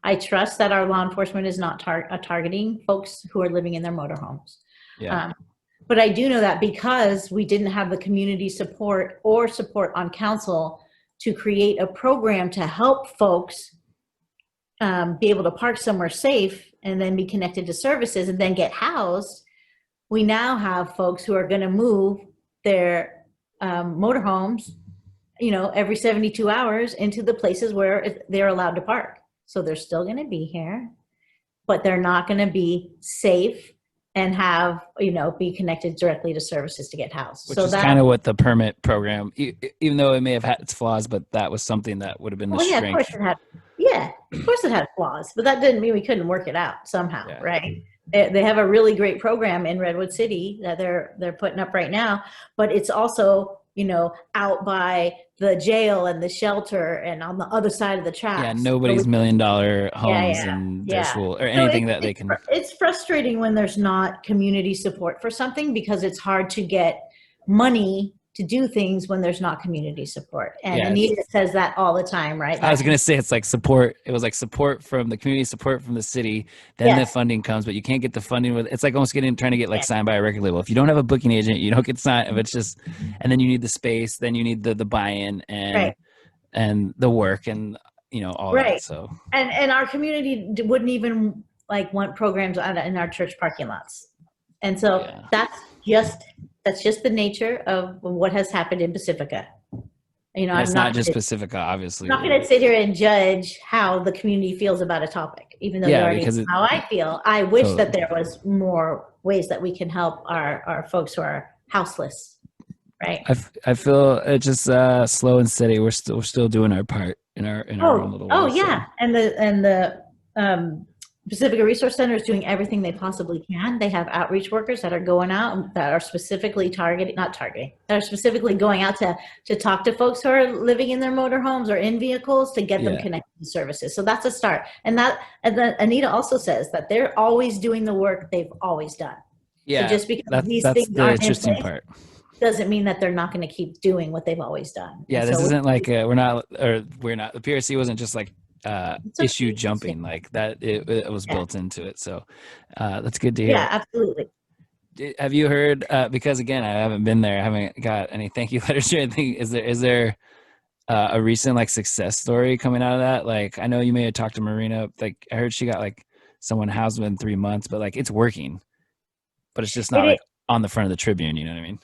I trust that our law enforcement is not targeting folks who are living in their motorhomes. Yeah. But I do know that because we didn't have the community support or support on council to create a program to help folks be able to park somewhere safe and then be connected to services and then get housed, we now have folks who are going to move their motorhomes, every 72 hours into the places where they're allowed to park. So they're still going to be here, but they're not going to be safe and have, be connected directly to services to get housed. Which is kind of what the permit program, even though it may have had its flaws, but that was something that would have been the strength. Of course it had flaws, but that didn't mean we couldn't work it out somehow, right? They have a really great program in Redwood City that they're putting up right now, but it's also, out by the jail and the shelter and on the other side of the tracks. Yeah, nobody's $1 million homes and their school or anything that they can. It's frustrating when there's not community support for something because it's hard to get money to do things when there's not community support. And Anita says that all the time, right? I was going to say, it's like support. It was like support from the community, support from the city. Then the funding comes, but you can't get the funding with, it's like almost trying to get like signed by a record label. If you don't have a booking agent, you don't get signed. If it's just, and then you need the space, then you need the buy-in and the work and, all that. So, and our community wouldn't even want programs in our church parking lots. And so that's just the nature of what has happened in Pacifica. It's not just Pacifica, obviously. I'm not going to sit here and judge how the community feels about a topic, even though you already know how I feel. I wish that there was more ways that we can help our folks who are houseless, right? I feel it's just slow and steady. We're still doing our part in our own little way. Oh yeah, so. and the Pacifica Resource Center is doing everything they possibly can. They have outreach workers that are going out that are specifically that are specifically going out to talk to folks who are living in their motorhomes or in vehicles to get them connected to services. So that's a start. And then Anita also says that they're always doing the work they've always done. Yeah, so just because these things the aren't interesting in place, part. Doesn't mean that they're not going to keep doing what they've always done. Yeah, this isn't like we're not. The PRC wasn't just like issue jumping like that. It was built into it. So that's good to hear. Yeah, absolutely. Have you heard? Because again, I haven't been there. I haven't got any thank you letters or anything. Is there a recent success story coming out of that? Like, I know you may have talked to Marina. Like, I heard she got someone housed within 3 months, but it's working. But it's just not on the front of the Tribune. You know what I mean?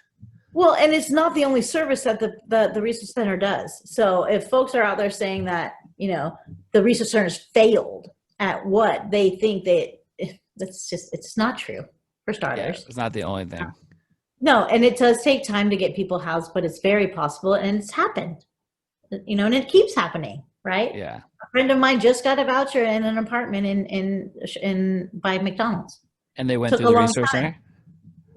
Well, and it's not the only service that the Resource Center does. So if folks are out there saying that, the Resource Center's failed at what they think it's not true, for starters. Yeah, it's not the only thing. No, and it does take time to get people housed, but it's very possible, and it's happened, and it keeps happening, right? Yeah. A friend of mine just got a voucher in an apartment in by McDonald's. And they went through the Resource Center?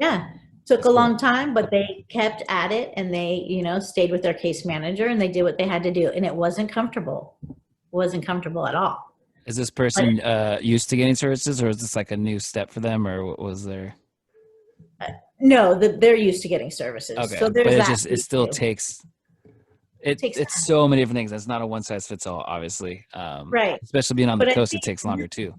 Yeah. Took a long time, but they kept at it, and they, stayed with their case manager, and they did what they had to do, and it wasn't comfortable. It wasn't comfortable at all. Is this person used to getting services, or is this a new step for them, or what was there? No, they're used to getting services. Okay, so but it still takes. It's so many different things. It's not a one size fits all, obviously. Right. Especially being on the coast, it takes longer too.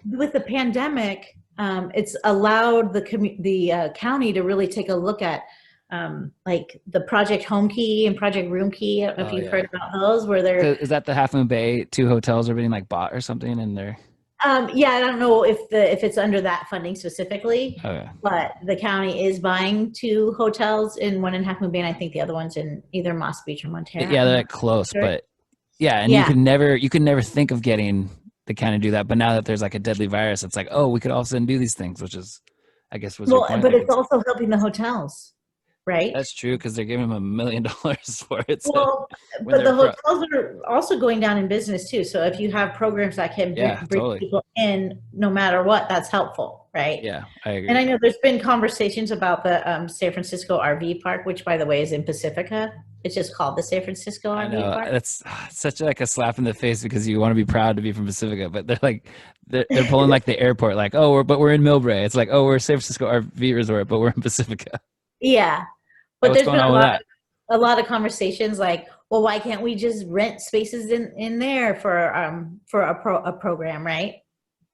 With the pandemic, it's allowed the county to really take a look at the Project Home Key and Project Room Key. I don't know if you've heard about those, where they're. Is that the Half Moon Bay 2 hotels are being bought or something in there? Yeah, I don't know if it's under that funding specifically, but the county is buying 2 hotels, one in Half Moon Bay, and I think the other one's in either Moss Beach or Montana. Yeah, they're close, but you could never think of getting the county to do that. But now that there's a deadly virus, it's we could all of a sudden do these things, which is, I guess, was your point. But it's also helping the hotels, right? That's true, because they're giving them $1 million for it. So well, but the hotels are also going down in business too. So if you have programs that can bring people in, no matter what, that's helpful, right? Yeah, I agree. And I know there's been conversations about the San Francisco RV park, which, by the way, is in Pacifica. It's just called the San Francisco RV park. That's such a slap in the face, because you want to be proud to be from Pacifica, but they're they're pulling the airport, but we're in Millbrae. It's we're San Francisco RV resort, but we're in Pacifica. Yeah. But what's there's going been on with that? A lot of conversations well, why can't we just rent spaces in there for a program, right?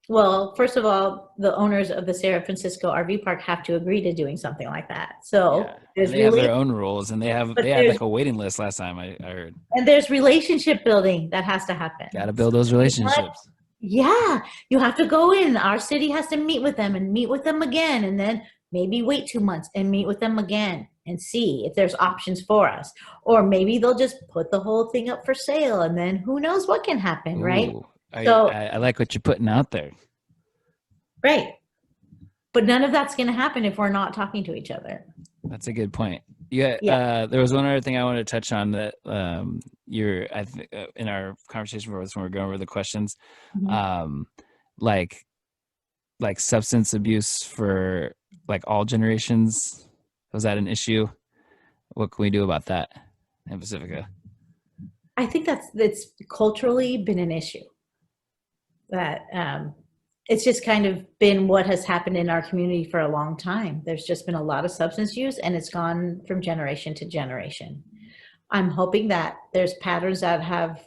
Well, first of all, the owners of the San Francisco RV park have to agree to doing something like that. Yeah, So and there's they have really, their own rules, and but they had there's like a waiting list last time I heard. and there's relationship building that has to Got to happen. So build those you want, relationships. yeah, you have to go in. Our city has to meet with them and meet with them again, and then maybe wait 2 months and meet with them again and see if there's options for us. Or maybe they'll just put the whole thing up for sale, and then who knows what can happen, right? Ooh, So, I like what you're putting out there. right. But none of that's going to happen if we're not talking to each other. That's a good point. Yeah, Yeah. there was one other thing I wanted to touch on that in our conversation when we were going over the questions, Mhm. um, like substance abuse for like all generations. Was that an issue? What can we do about that in Pacifica? I think that's culturally been an issue. That it's just kind of been what has happened in our community for a long time. There's just been a lot of substance use, and it's gone from generation to generation. I'm hoping that there's patterns that have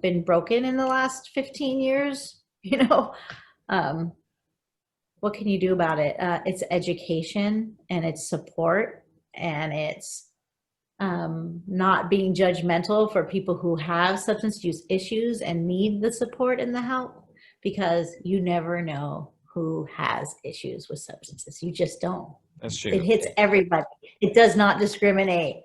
been broken in the last 15 years. Um, what can you do about it? It's education and it's support and it's not being judgmental for people who have substance use issues and need the support and the help, because you never know who has issues with substances. You just don't. That's It true. hits everybody. It does not discriminate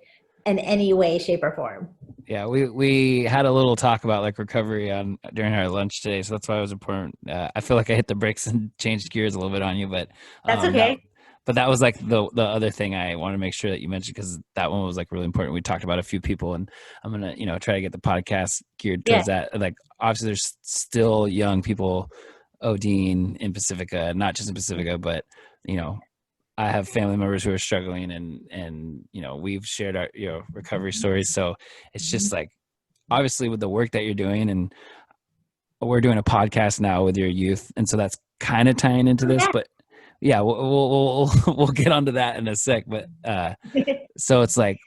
in any way, shape, or form. Yeah, we had a little talk about like recovery on during our lunch today, so that's why it was important. I feel like I hit the brakes and changed gears a little bit on you, but That's that okay. that was like the other thing I want to make sure that you mentioned, because that one was like really important. We talked about a few people, and I'm gonna try to get the podcast geared Yeah. towards that. Like obviously, there's still young people ODing in Pacifica, not just in Pacifica, but you know I have family members who are struggling, and we've shared our recovery stories. So it's just like obviously with the work that you're doing, and we're doing a podcast now with your youth, and so that's kind of tying into this. But yeah, we'll get onto that in a sec. But so it's like,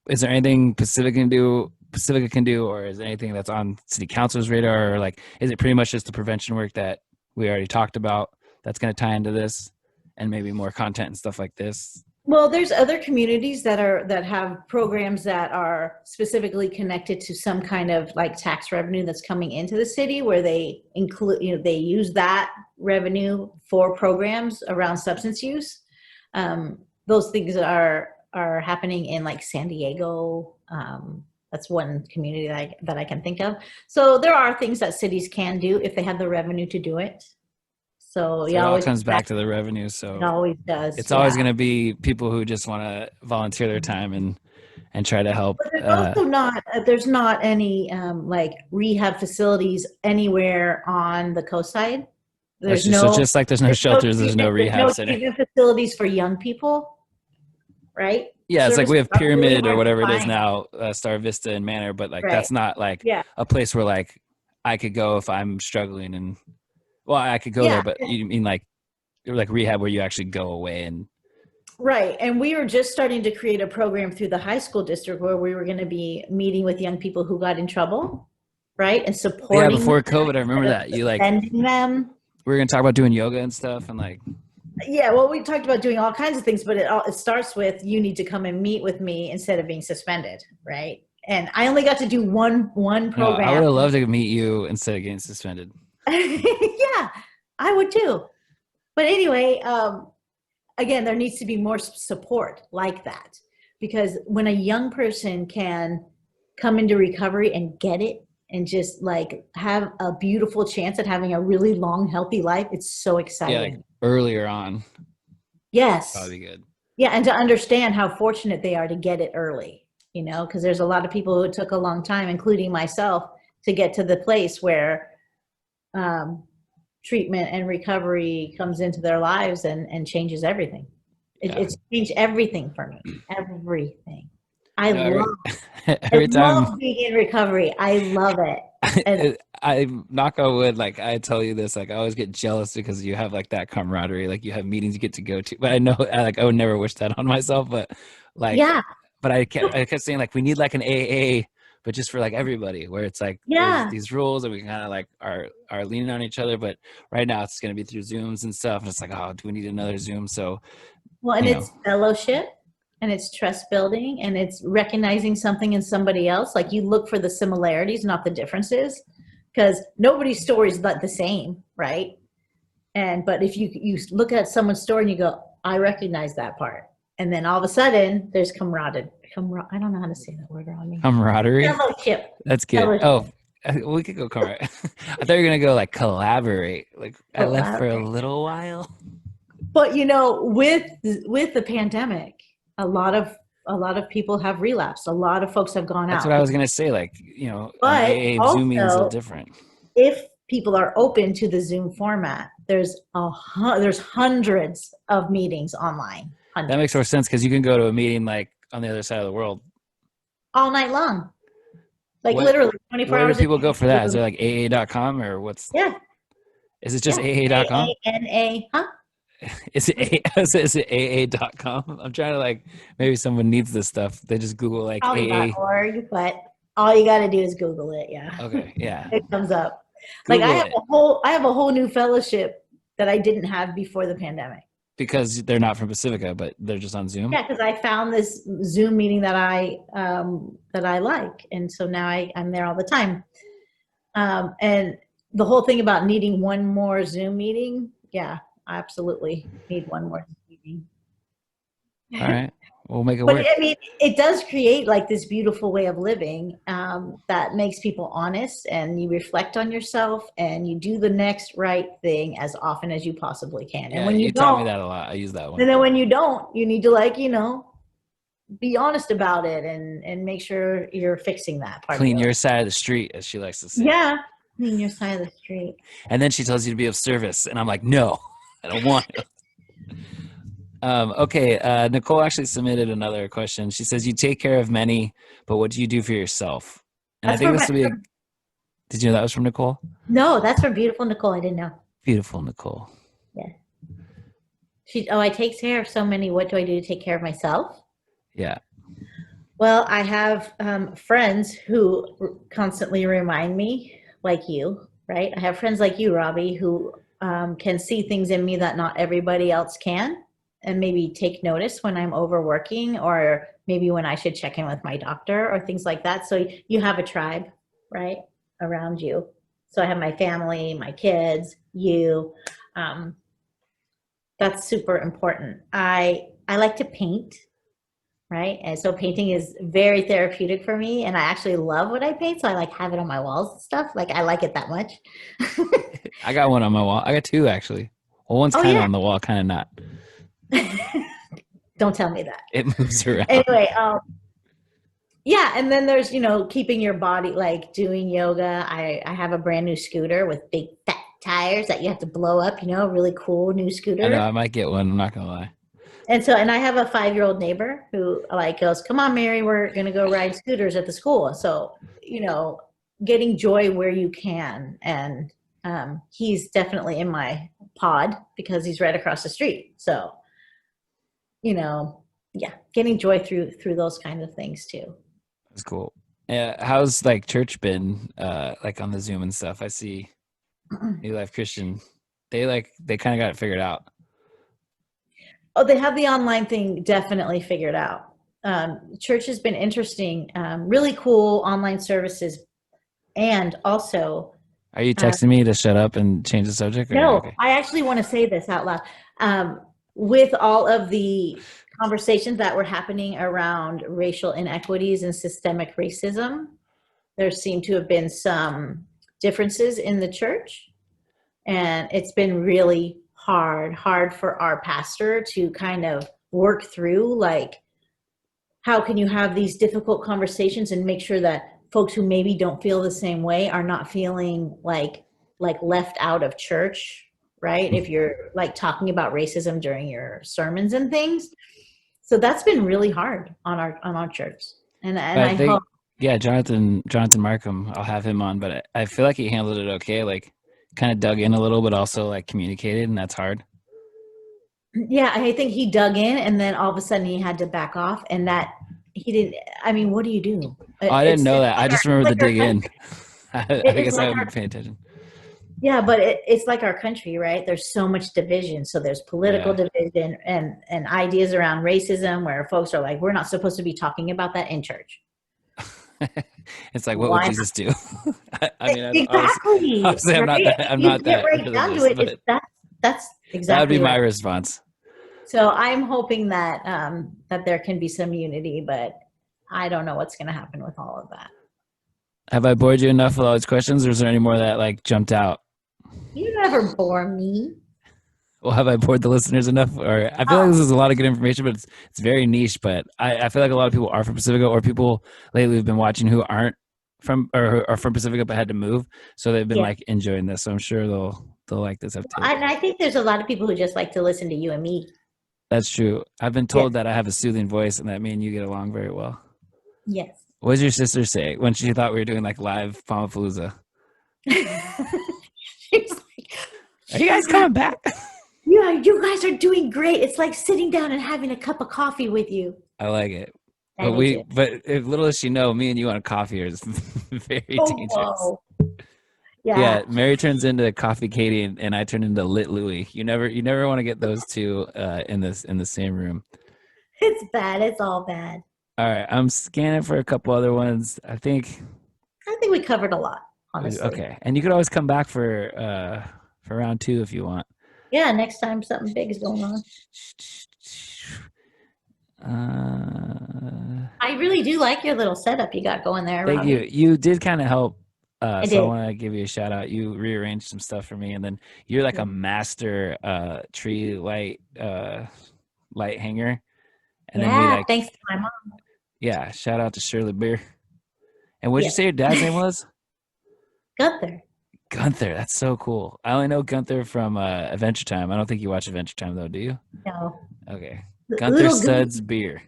is there anything Pacifica can do, or is there anything that's on City Council's radar, or like is it pretty much just the prevention work that we already talked about that's going to tie into this, and maybe more content and stuff like this? Well, there's other communities that have programs that are specifically connected to some kind of like tax revenue that's coming into the city, where they include, they use that revenue for programs around substance use. Those things are happening in like San Diego. That's one community that I can think of. So there are things that cities can do if they have the revenue to do it. So So you it all always comes back. back to the revenue. It So always does. it's always Yeah. going to be people who just want to volunteer their time and try to help. But there's also not there's not any like rehab facilities anywhere on the coast side. That's There's just so no just like there's no shelters, there's no there's rehab no center. treatment facilities for young people, right? Yeah, it's like Services we have are really Pyramid or hard to whatever it is find. now, Star Vista and Manor, but like Right. that's not like Yeah. a place where like I could go if I'm struggling, and well, I could go Yeah. there, but you mean like rehab where you actually go away and Right. And we were just starting to create a program through the high school district where we were going to be meeting with young people who got in trouble, right? And yeah, supporting them before COVID, I remember instead of that you like suspending them. we were gonna talk about doing yoga and stuff, and like Yeah, well, we talked about doing all kinds of things, but it starts with you need to come and meet with me instead of being suspended, right? And I only got to do one no, I would program. have loved to meet you instead of getting suspended. Yeah, I would too. But anyway, again, there needs to be more support like that, because when a young person can come into recovery and get it and just like have a beautiful chance at having a really long, healthy life, it's so Yeah, exciting. like earlier on, Yes. probably good. Yeah, and to understand how fortunate they are to get it early, because there's a lot of people who took a long time, including myself, to get to the place where treatment and recovery comes into their lives and changes everything. Yeah. It's changed everything for me, everything. I Every time love being in recovery. I love it. And I knock on wood, like I tell you this, like I always get jealous because you have like that camaraderie, like you have meetings you get to go to. But I know I would never wish that on myself. But like, yeah, but I kept saying like we need like an AA but just for like everybody, where it's like there's Yeah. these rules and we kind of like are leaning on each other. But right now it's going to be through Zooms and stuff, and it's like, oh, do we need another Zoom? So Well, and you know, it's fellowship and it's trust building and it's recognizing something in somebody else. Like you look for the similarities, not the differences, because nobody's story is not the same, right? But if you look at someone's story and you go, I recognize that part. And then all of a sudden there's camaraderie. I don't know how to say that word around me. camaraderie. Fellowship. That's good. Fellowship. Oh, we could go camaraderie. I thought you were gonna go like collaborate. Like I left for a Collaborate. little while. But with the pandemic, a lot of people have relapsed. A lot of folks have gone That's out. what I was gonna say. Like, you know, an But AA Zoom meeting is a little also, different. if people are open to the Zoom format, there's hundreds of meetings online. That Hundreds. makes more sense because you can go to a meeting like on the other side of the world. All night long. Like What literally 24 where do hours a people go for that? Is day. there like AA.com or what's Yeah. is it just Yeah. AA.com? AANA. Huh? Is it is it AA.com? I'm trying to like maybe someone needs this stuff. They just Google like AA. Probably.org, but all you got to do is Google it. Yeah. Okay, yeah. It comes up. Like Google it I have a whole new fellowship that I didn't have before the pandemic. because they're not from Pacifica, but they're just on Zoom. Yeah, because I found this Zoom meeting that I like, and so now I'm there all the time. And the whole thing about needing one more Zoom meeting, yeah, I absolutely need one more Zoom meeting. All right, we'll make it But work. I mean, it does create like this beautiful way of living that makes people honest, and you reflect on yourself, and you do the next right thing as often as you possibly can. Yeah, And when you taught me don't, that a lot. I use that and one. then when you don't, you need to be honest about it and make sure you're fixing that part. Clean your side of the street, as she likes to say. Yeah, clean your side of the street. And then she tells you to be of service, and I'm like, no, I don't want to. Okay, Nicole actually submitted another question. She says, you take care of many, but what do you do for yourself? And I think this will be did you know that was from Nicole? No, that's from beautiful Nicole. I didn't know. Beautiful Nicole. Yeah. I take care of so many. What do I do to take care of myself? Yeah. Well, I have friends who constantly remind me, like you, right? I have friends like you, Robby, who can see things in me that not everybody else can, and maybe take notice when I'm overworking, or maybe when I should check in with my doctor or things like that. So you have a tribe, right, around you. So I have my family, my kids, you. That's super important. I like to paint. Right. And so painting is very therapeutic for me. And I actually love what I paint. So I have it on my walls and stuff. Like I like it that much. I got one on my wall. I got two actually. Well, one's kind of on the wall, kind of not. Don't tell me that. It moves around. Anyway, yeah. And then there's, keeping your body, like doing yoga. I have a brand new scooter with big fat tires that you have to blow up, really cool new scooter. I know, I might get one. I'm not going to lie. And I have a 5-year-old neighbor who goes, come on, Mary, we're going to go ride scooters at the school. So, getting joy where you can. And he's definitely in my pod because he's right across the street. So, yeah, getting joy through those kind of things too. That's cool. How's church been on the Zoom and stuff? I see New Life Christian. They kind of got it figured out. Oh, they have the online thing definitely figured out. Church has been interesting, really cool online services. And also. Are you texting me to shut up and change the subject? No, okay? I actually want to say this out loud. With all of the conversations that were happening around racial inequities and systemic racism, there seem to have been some differences in the church. And it's been really hard for our pastor to kind of work through, how can you have these difficult conversations and make sure that folks who maybe don't feel the same way are not feeling like left out of church, right? If you're talking about racism during your sermons and things. So that's been really hard on our church. And I hope. Yeah, Jonathan Markham, I'll have him on, but I feel like he handled it okay. Kind of dug in a little, but also communicated, and that's hard. Yeah, I think he dug in, and then all of a sudden he had to back off, and that he didn't. I mean, what do you do? Oh, I didn't know that. I Like just remember the like our dig in. country. I It's guess I like haven't our been paying attention. Yeah, but it's like our country, right? There's so much division. So there's political Yeah. division and ideas around racism where folks are like, we're not supposed to be talking about that in church. It's like, what would Why Jesus do? I mean, Exactly, obviously, right? I'm You not get that right down to religious, it. but That's that would be exactly my right. response. So I'm hoping that that there can be some unity, but I don't know what's going to happen with all of that. Have I bored you enough with all these questions, or is there any more that like jumped out? You never bore me. Well, have I bored the listeners enough? Or I feel like Oh, this is a lot of good information, but it's very niche. But I feel like a lot of people are from Pacifica, or people lately have been watching who aren't from or are from Pacifica but had to move, so they've been yeah. like enjoying this. So I'm sure they'll like this uptake. And I think there's a lot of people who just like to listen to you and me. That's true. I've been Yes. told that I have a soothing voice and that me and you get along very well. Yes. What did your sister say when she thought we were doing like live Palmapalooza? She's like, Are you guys coming back? yeah, you guys are doing great. It's like sitting down and having a cup of coffee with you. I like it. I do too. But if little does she know, me and you on a coffee is very Oh, dangerous. whoa. Yeah, Yeah, Mary turns into Coffee Katie, and I turn into Lit Louie. You never want to get those two in the same room. it's bad. It's all bad. All right, I'm scanning for a couple other ones. I think I think we covered a lot, honestly. okay, and you could always come back for round 2 if you want. Yeah, next time something big is going on. I really do like your little setup you got going there, Thank you. Robby. You did kind of help. I So I did. want to give you a shout out. You rearranged some stuff for me, and then you're like a master tree light hanger. And then we Yeah, like, thanks to my mom. yeah, shout out to Shirley Beer. And what'd you Yeah, say your dad's name was? Gunther. Gunther. That's so cool. I only know Gunther from Adventure Time. I don't think you watch Adventure Time though, do you? No, Okay. the Gunther little Suds Beer.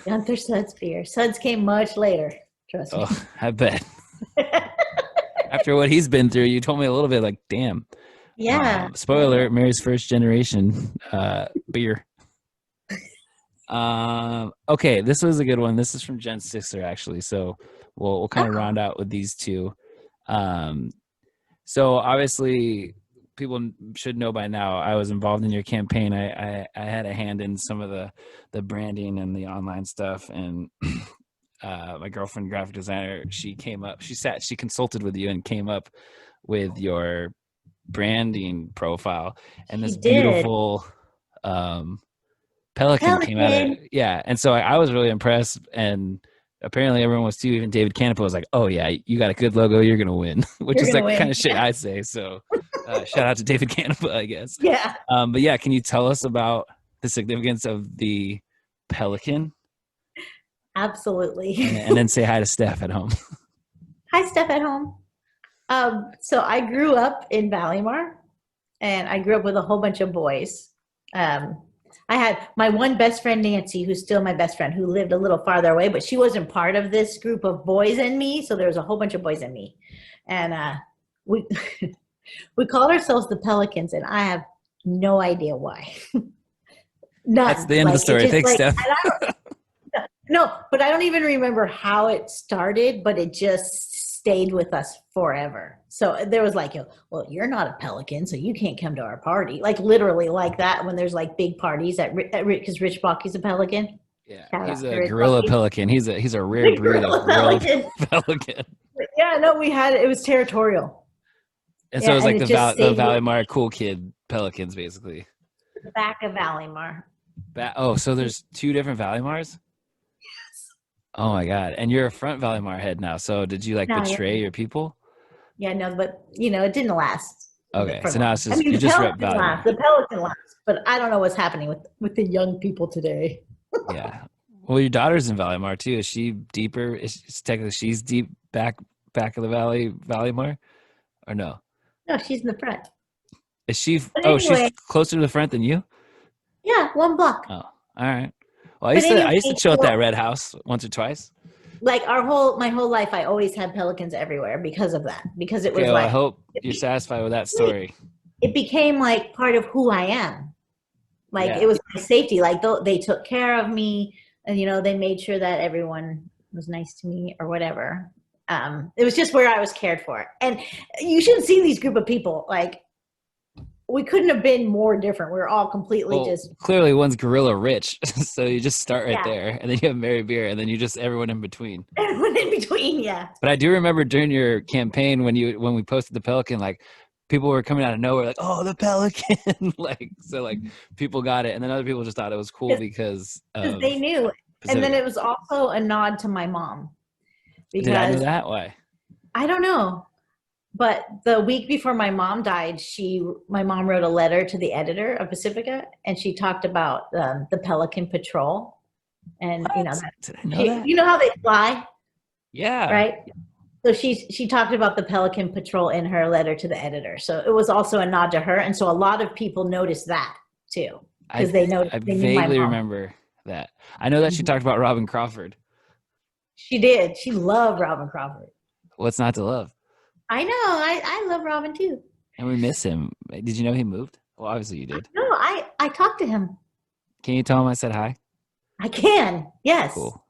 Gunther Suds beer. Suds came much later. Trust me. Oh, I bet. After what he's been through, you told me a little bit like, damn. Yeah. Spoiler alert, Mary's first generation beer. Okay, this was a good one. This is from Jen Sixer, actually. So we'll kind of Oh, round out with these two. So obviously, people should know by now. I was involved in your campaign. I had a hand in some of the branding and the online stuff. And my girlfriend, graphic designer, she came up. She consulted with you and came up with your branding profile. And she this did. beautiful pelican came out of Pelican. yeah. And so I was really impressed, and apparently everyone was too. Even David Canepa was like, oh yeah, you got a good logo, you're gonna win. Which You're is gonna like the kind win. of shit I say. So shout out to David Canepa, I guess. Yeah, But yeah, can you tell us about the significance of the pelican, absolutely. and then say hi to Steph at home? Hi, Steph at home. So I grew up in Ballymar, and I grew up with a whole bunch of boys. I had my one best friend, Nancy, who's still my best friend, who lived a little farther away, but she wasn't part of this group of boys and me. So there was a whole bunch of boys and me. And we we called ourselves the Pelicans, and I have no idea why. That's None. the end of the Like it story. just Thanks, like Steph. no, but I don't even remember how it started, but it just stayed with us forever. So there was like, well, you're not a pelican, so you can't come to our party. Like literally like that when there's like big parties because Rich Bucky's a pelican. Yeah, Shout he's out to a Rich gorilla Bucky. pelican. He's a rare The breed of gorilla gorilla pelican. pelican. Yeah, no, it was territorial. And so it Yeah, was and like it just the stayed with Valley Mara cool kid pelicans, basically. the back of Valleymar. Oh, so there's 2 different Valley Mars? Oh my god! And you're a front Valley Mar head now. So did you like No, yeah, betray your people? yeah, no, but it didn't last Okay, for so now long. it's I just mean, you the just rep pelican Valley lasts. Mar. The pelican lasts, but I don't know what's happening with the young people today. Yeah. Well, your daughter's in Valley Mar too. Is she deeper? Technically she's deep back of the Valley Mar, or no? No, she's in the front. Is she? But Oh, she's anyway, closer to the front than you. yeah, 1 block. Oh, all right. Well, But I used to anyway, chill at so that red house once or twice. like my whole life, I always had pelicans everywhere because of that. Because it Okay. was Well, I like hope you're satisfied with that story. it became like part of who I am. Like Yeah. it was my safety. Like they took care of me. and they made sure that everyone was nice to me or whatever. It was just where I was cared for. And you should see these group of people. Like, we couldn't have been more different. We were all completely just. Clearly one's gorilla rich. So you just start right Yeah. there, and then you have Mary Bier, and then you just everyone in between. Everyone in between, yeah. But I do remember during your campaign when we posted the Pelican, like people were coming out of nowhere, like, "Oh, the Pelican!" Like, so like people got it, and then other people just thought it was cool because they knew. Pacifica. And then it was also a nod to my mom. Did I know Because that? Why? I don't know. But the week before my mom died, my mom wrote a letter to the editor of Pacifica, and she talked about the Pelican Patrol, and Did I know that? you know how they fly, Yeah. right? So she talked about the Pelican Patrol in her letter to the editor. So it was also a nod to her, and so a lot of people noticed that too, because they know. I They knew my vaguely mom. remember that. I know that she talked about Robin Crawford. She did. She loved Robin Crawford. What's not to love? I know. I love Robin too. And we miss him. Did you know he moved? Well, obviously you did. No, I talked to him. Can you tell him I said hi? I can. Yes. Cool.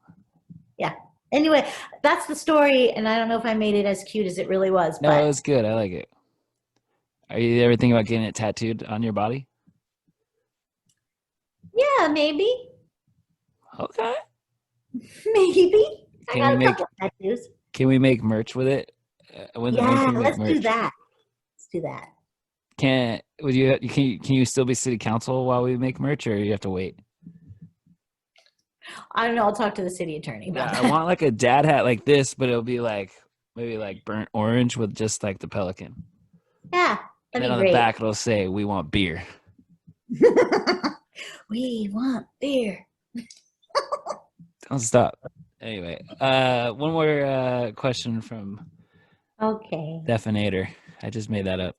Yeah. Anyway, that's the story, and I don't know if I made it as cute as it really was. No, but it was good. I like it. Are you ever thinking about getting it tattooed on your body? yeah, maybe. Okay. Maybe. I Can got we a make couple tattoos. Can we make merch with it? When Yeah, can we make let's merch? do that. Let's do that. Can you still be city council while we make merch, or you have to wait? I don't know. I'll talk to the city attorney about Yeah, I that. want like a dad hat like this, but it'll be like maybe like burnt orange with just like the Pelican. Yeah, And that'd then be on great. the back it'll say, "We want beer." We want beer. Don't stop. Anyway, one more question from Okay. Definator. I just made that up.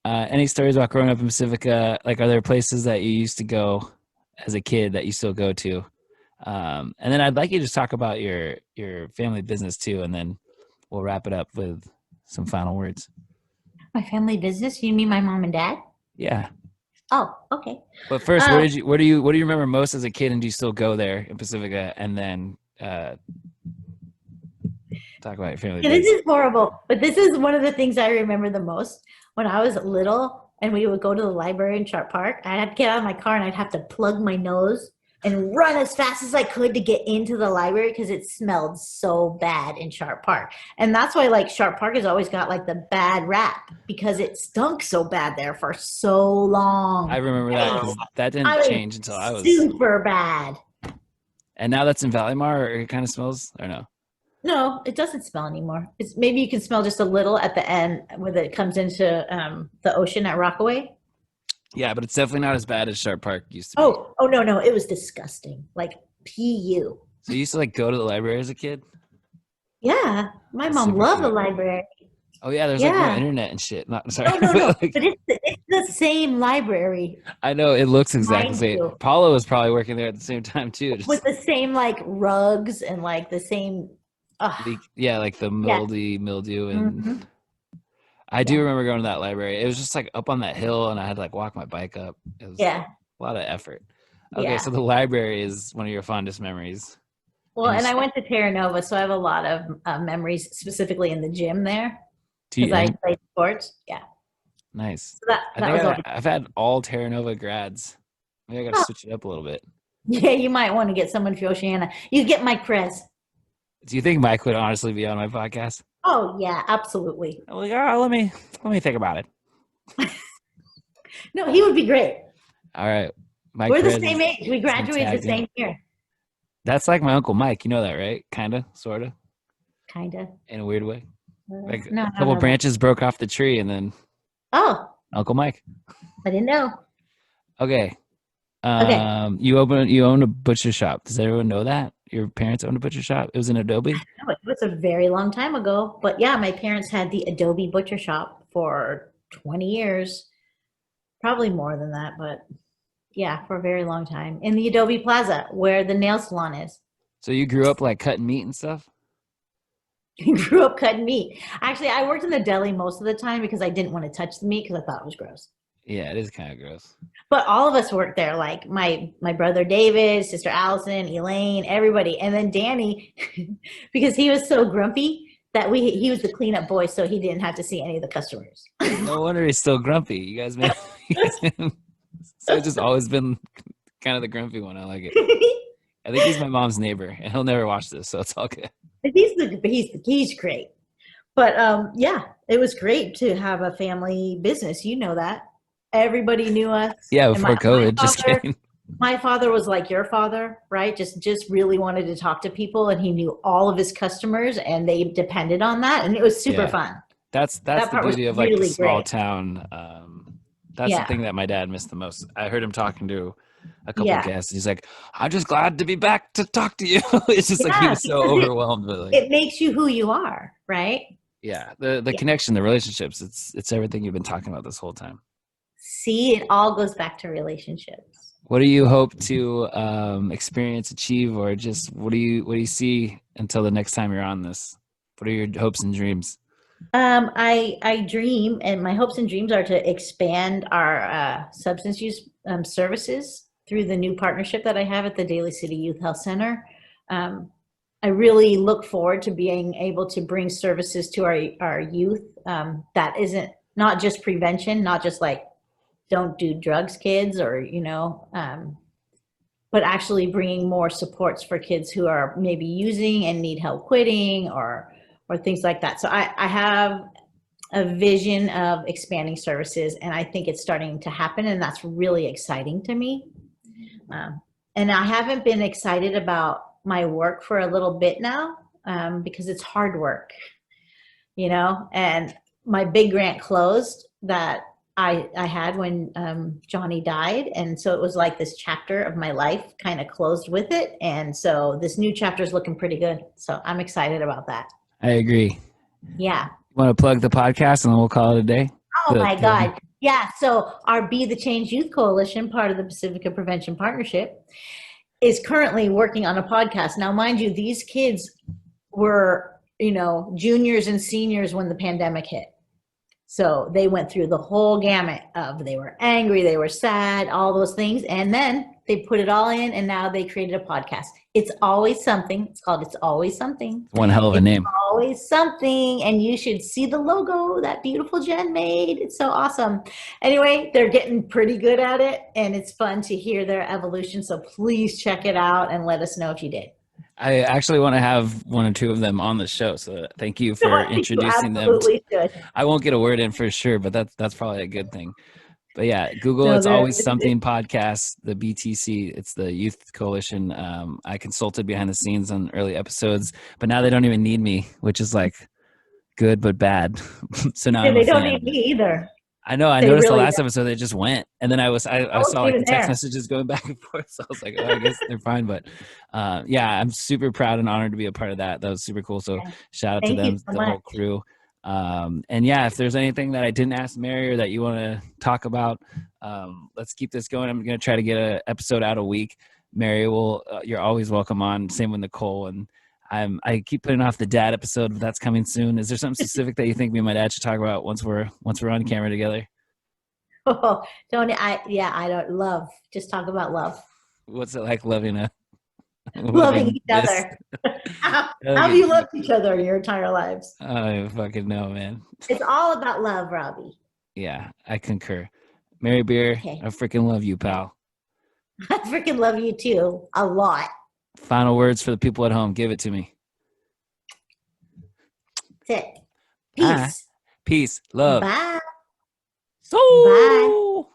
Any stories about growing up in Pacifica? Like, are there places that you used to go as a kid that you still go to? And then I'd like you to just talk about your family business too, and then we'll wrap it up with some final words. My family business? You mean my mom and dad? Yeah. Oh, okay. But first, what do you remember most as a kid, and do you still go there in Pacifica? And then talk about your family Yeah, this business. is horrible, but this is one of the things I remember the most. When I was little and we would go to the library in Sharp Park, I'd have to get out of my car and I'd have to plug my nose and run as fast as I could to get into the library because it smelled so bad in Sharp Park. And that's why like Sharp Park has always got like the bad rap because it stunk so bad there for so long. I remember that because that didn't change until I was super bad. And now that's in Valleymar, or it kind of smells, or no? No, it doesn't smell anymore. It's maybe you can smell just a little at the end when it comes into the ocean at Rockaway. Yeah, but it's definitely not as bad as Sharp Park used to be. Oh no, it was disgusting. Like PU. So you used to like go to the library as a kid? Yeah, my That's mom super loved the cute. library. Oh yeah, there's like no Yeah. internet and shit. Not sorry. No, Like, but it's the same library I know it looks exactly the Mind same. you. Paula was probably working there at the same time too. Just with the same like rugs and like the same. yeah, like the mildew, and Mhm. I do Yeah. remember going to that library. It was just like up on that hill, and I had to like walk my bike up. It was Yeah. a lot of effort. Okay, Yeah. so the library is one of your fondest memories. Well, And and I went to Terra Nova, so I have a lot of memories specifically in the gym there because I played sports. Yeah. Nice. So that was always. I've had all Terra Nova grads. Maybe I got to switch it up a little bit. Yeah, you might want to get someone for Oceana. You get Mike Krez. Do you think Mike would honestly be on my podcast? Oh yeah, absolutely. I'm like, oh, let me think about it. No, he would be great. All right, Mike. We're the Perez same age. We graduated the same year. That's like my Uncle Mike. You know that, right? Kinda, sorta, Kinda. in a weird way. Like No, a couple branches broke off the tree, and then Uncle Mike. I didn't know. Okay. Okay. You own a butcher shop. Does everyone know that? Your parents owned a butcher shop? It was in Adobe? No, it was a very long time ago. But yeah, my parents had the Adobe butcher shop for 20 years. Probably more than that, but yeah, for a very long time. In the Adobe Plaza, where the nail salon is. So you grew up like cutting meat and stuff? I grew up cutting meat. Actually, I worked in the deli most of the time because I didn't want to touch the meat because I thought it was gross. Yeah, it is kind of gross. But all of us worked there, like my brother David, sister Allison, Elaine, everybody. And then Danny, because he was so grumpy that he was the cleanup boy, so he didn't have to see any of the customers. No wonder he's still grumpy. You guys made so it's just always been kind of the grumpy one. I like it. I think he's my mom's neighbor, and he'll never watch this, so it's all good. He's great. But yeah, it was great to have a family business. You know that. Everybody knew us. Yeah, before COVID. Just kidding. My father was like your father, right? Just really wanted to talk to people, and he knew all of his customers, and they depended on that, and it was super fun. That's the beauty of like the small town. That's the Yeah. thing that my dad missed the most. I heard him talking to a couple of guests. He's like, "I'm just glad to be back to talk to you." It's just like he was so overwhelmed with like, it makes you who you are, right? Yeah, the connection, the relationships. It's everything you've been talking about this whole time. See, it all goes back to relationships. What do you hope to experience, achieve, or just what do you see until the next time you're on this? What are your hopes and dreams? I dream, and my hopes and dreams are to expand our substance use services through the new partnership that I have at the Daly City Youth Health Center. I really look forward to being able to bring services to our youth that isn't not just prevention, not just like don't do drugs, kids, or but actually bringing more supports for kids who are maybe using and need help quitting or things like that. So I have a vision of expanding services, and I think it's starting to happen, and that's really exciting to me. And I haven't been excited about my work for a little bit now because it's hard work, and my big grant closed that I had when Johnny died. And so it was like this chapter of my life kind of closed with it. And so this new chapter is looking pretty good. So I'm excited about that. I agree. Yeah. Want to plug the podcast and then we'll call it a day? Oh my God. Yeah. So our Be the Change Youth Coalition, part of the Pacifica Prevention Partnership, is currently working on a podcast. Now, mind you, these kids were, juniors and seniors when the pandemic hit. So they went through the whole gamut of they were angry, they were sad, all those things. And then they put it all in, and now they created a podcast. It's Always Something. It's called It's Always Something. One hell of a name. Always Something. And you should see the logo that beautiful Jen made. It's so awesome. Anyway, they're getting pretty good at it, and it's fun to hear their evolution. So please check it out and let us know if you did. I actually want to have one or two of them on the show, so thank you for introducing them. Should. I won't get a word in for sure, but that's probably a good thing. But yeah, Google It's Always Something podcast, the BTC, it's the Youth Coalition. I consulted behind the scenes on early episodes, but now they don't even need me, which is like good but bad. So now they don't need me either. I know. I noticed really the last episode they just went, and then I saw like the text messages going back and forth. So I was like, oh, I guess they're fine. But yeah, I'm super proud and honored to be a part of that. That was super cool. So shout out to them, the whole crew. And yeah, if there's anything that I didn't ask Mary or that you want to talk about, let's keep this going. I'm going to try to get an episode out a week. Mary you're always welcome on. Same with Nicole. And I keep putting off the dad episode, but that's coming soon. Is there something specific that you think me and my dad should talk about once we're on camera together? Oh, I don't love. Just talk about love. What's it like loving each other? How have you loved each other your entire lives? I don't even fucking know, man. It's all about love, Robby. Yeah, I concur. Mary Bier, okay. I freaking love you, pal. I freaking love you too, a lot. Final words for the people at home. Give it to me. That's it. Peace. Peace. Love. Bye. So.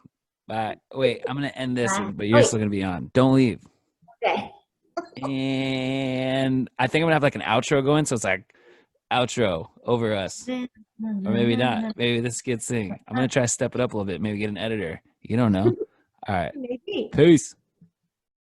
Bye. Wait, I'm going to end this, but you're still going to be on. Don't leave. Okay. And I think I'm going to have like an outro going. So it's like outro over us. Or maybe not. Maybe this kid sing. I'm going to try to step it up a little bit. Maybe get an editor. You don't know. All right. Maybe. Peace.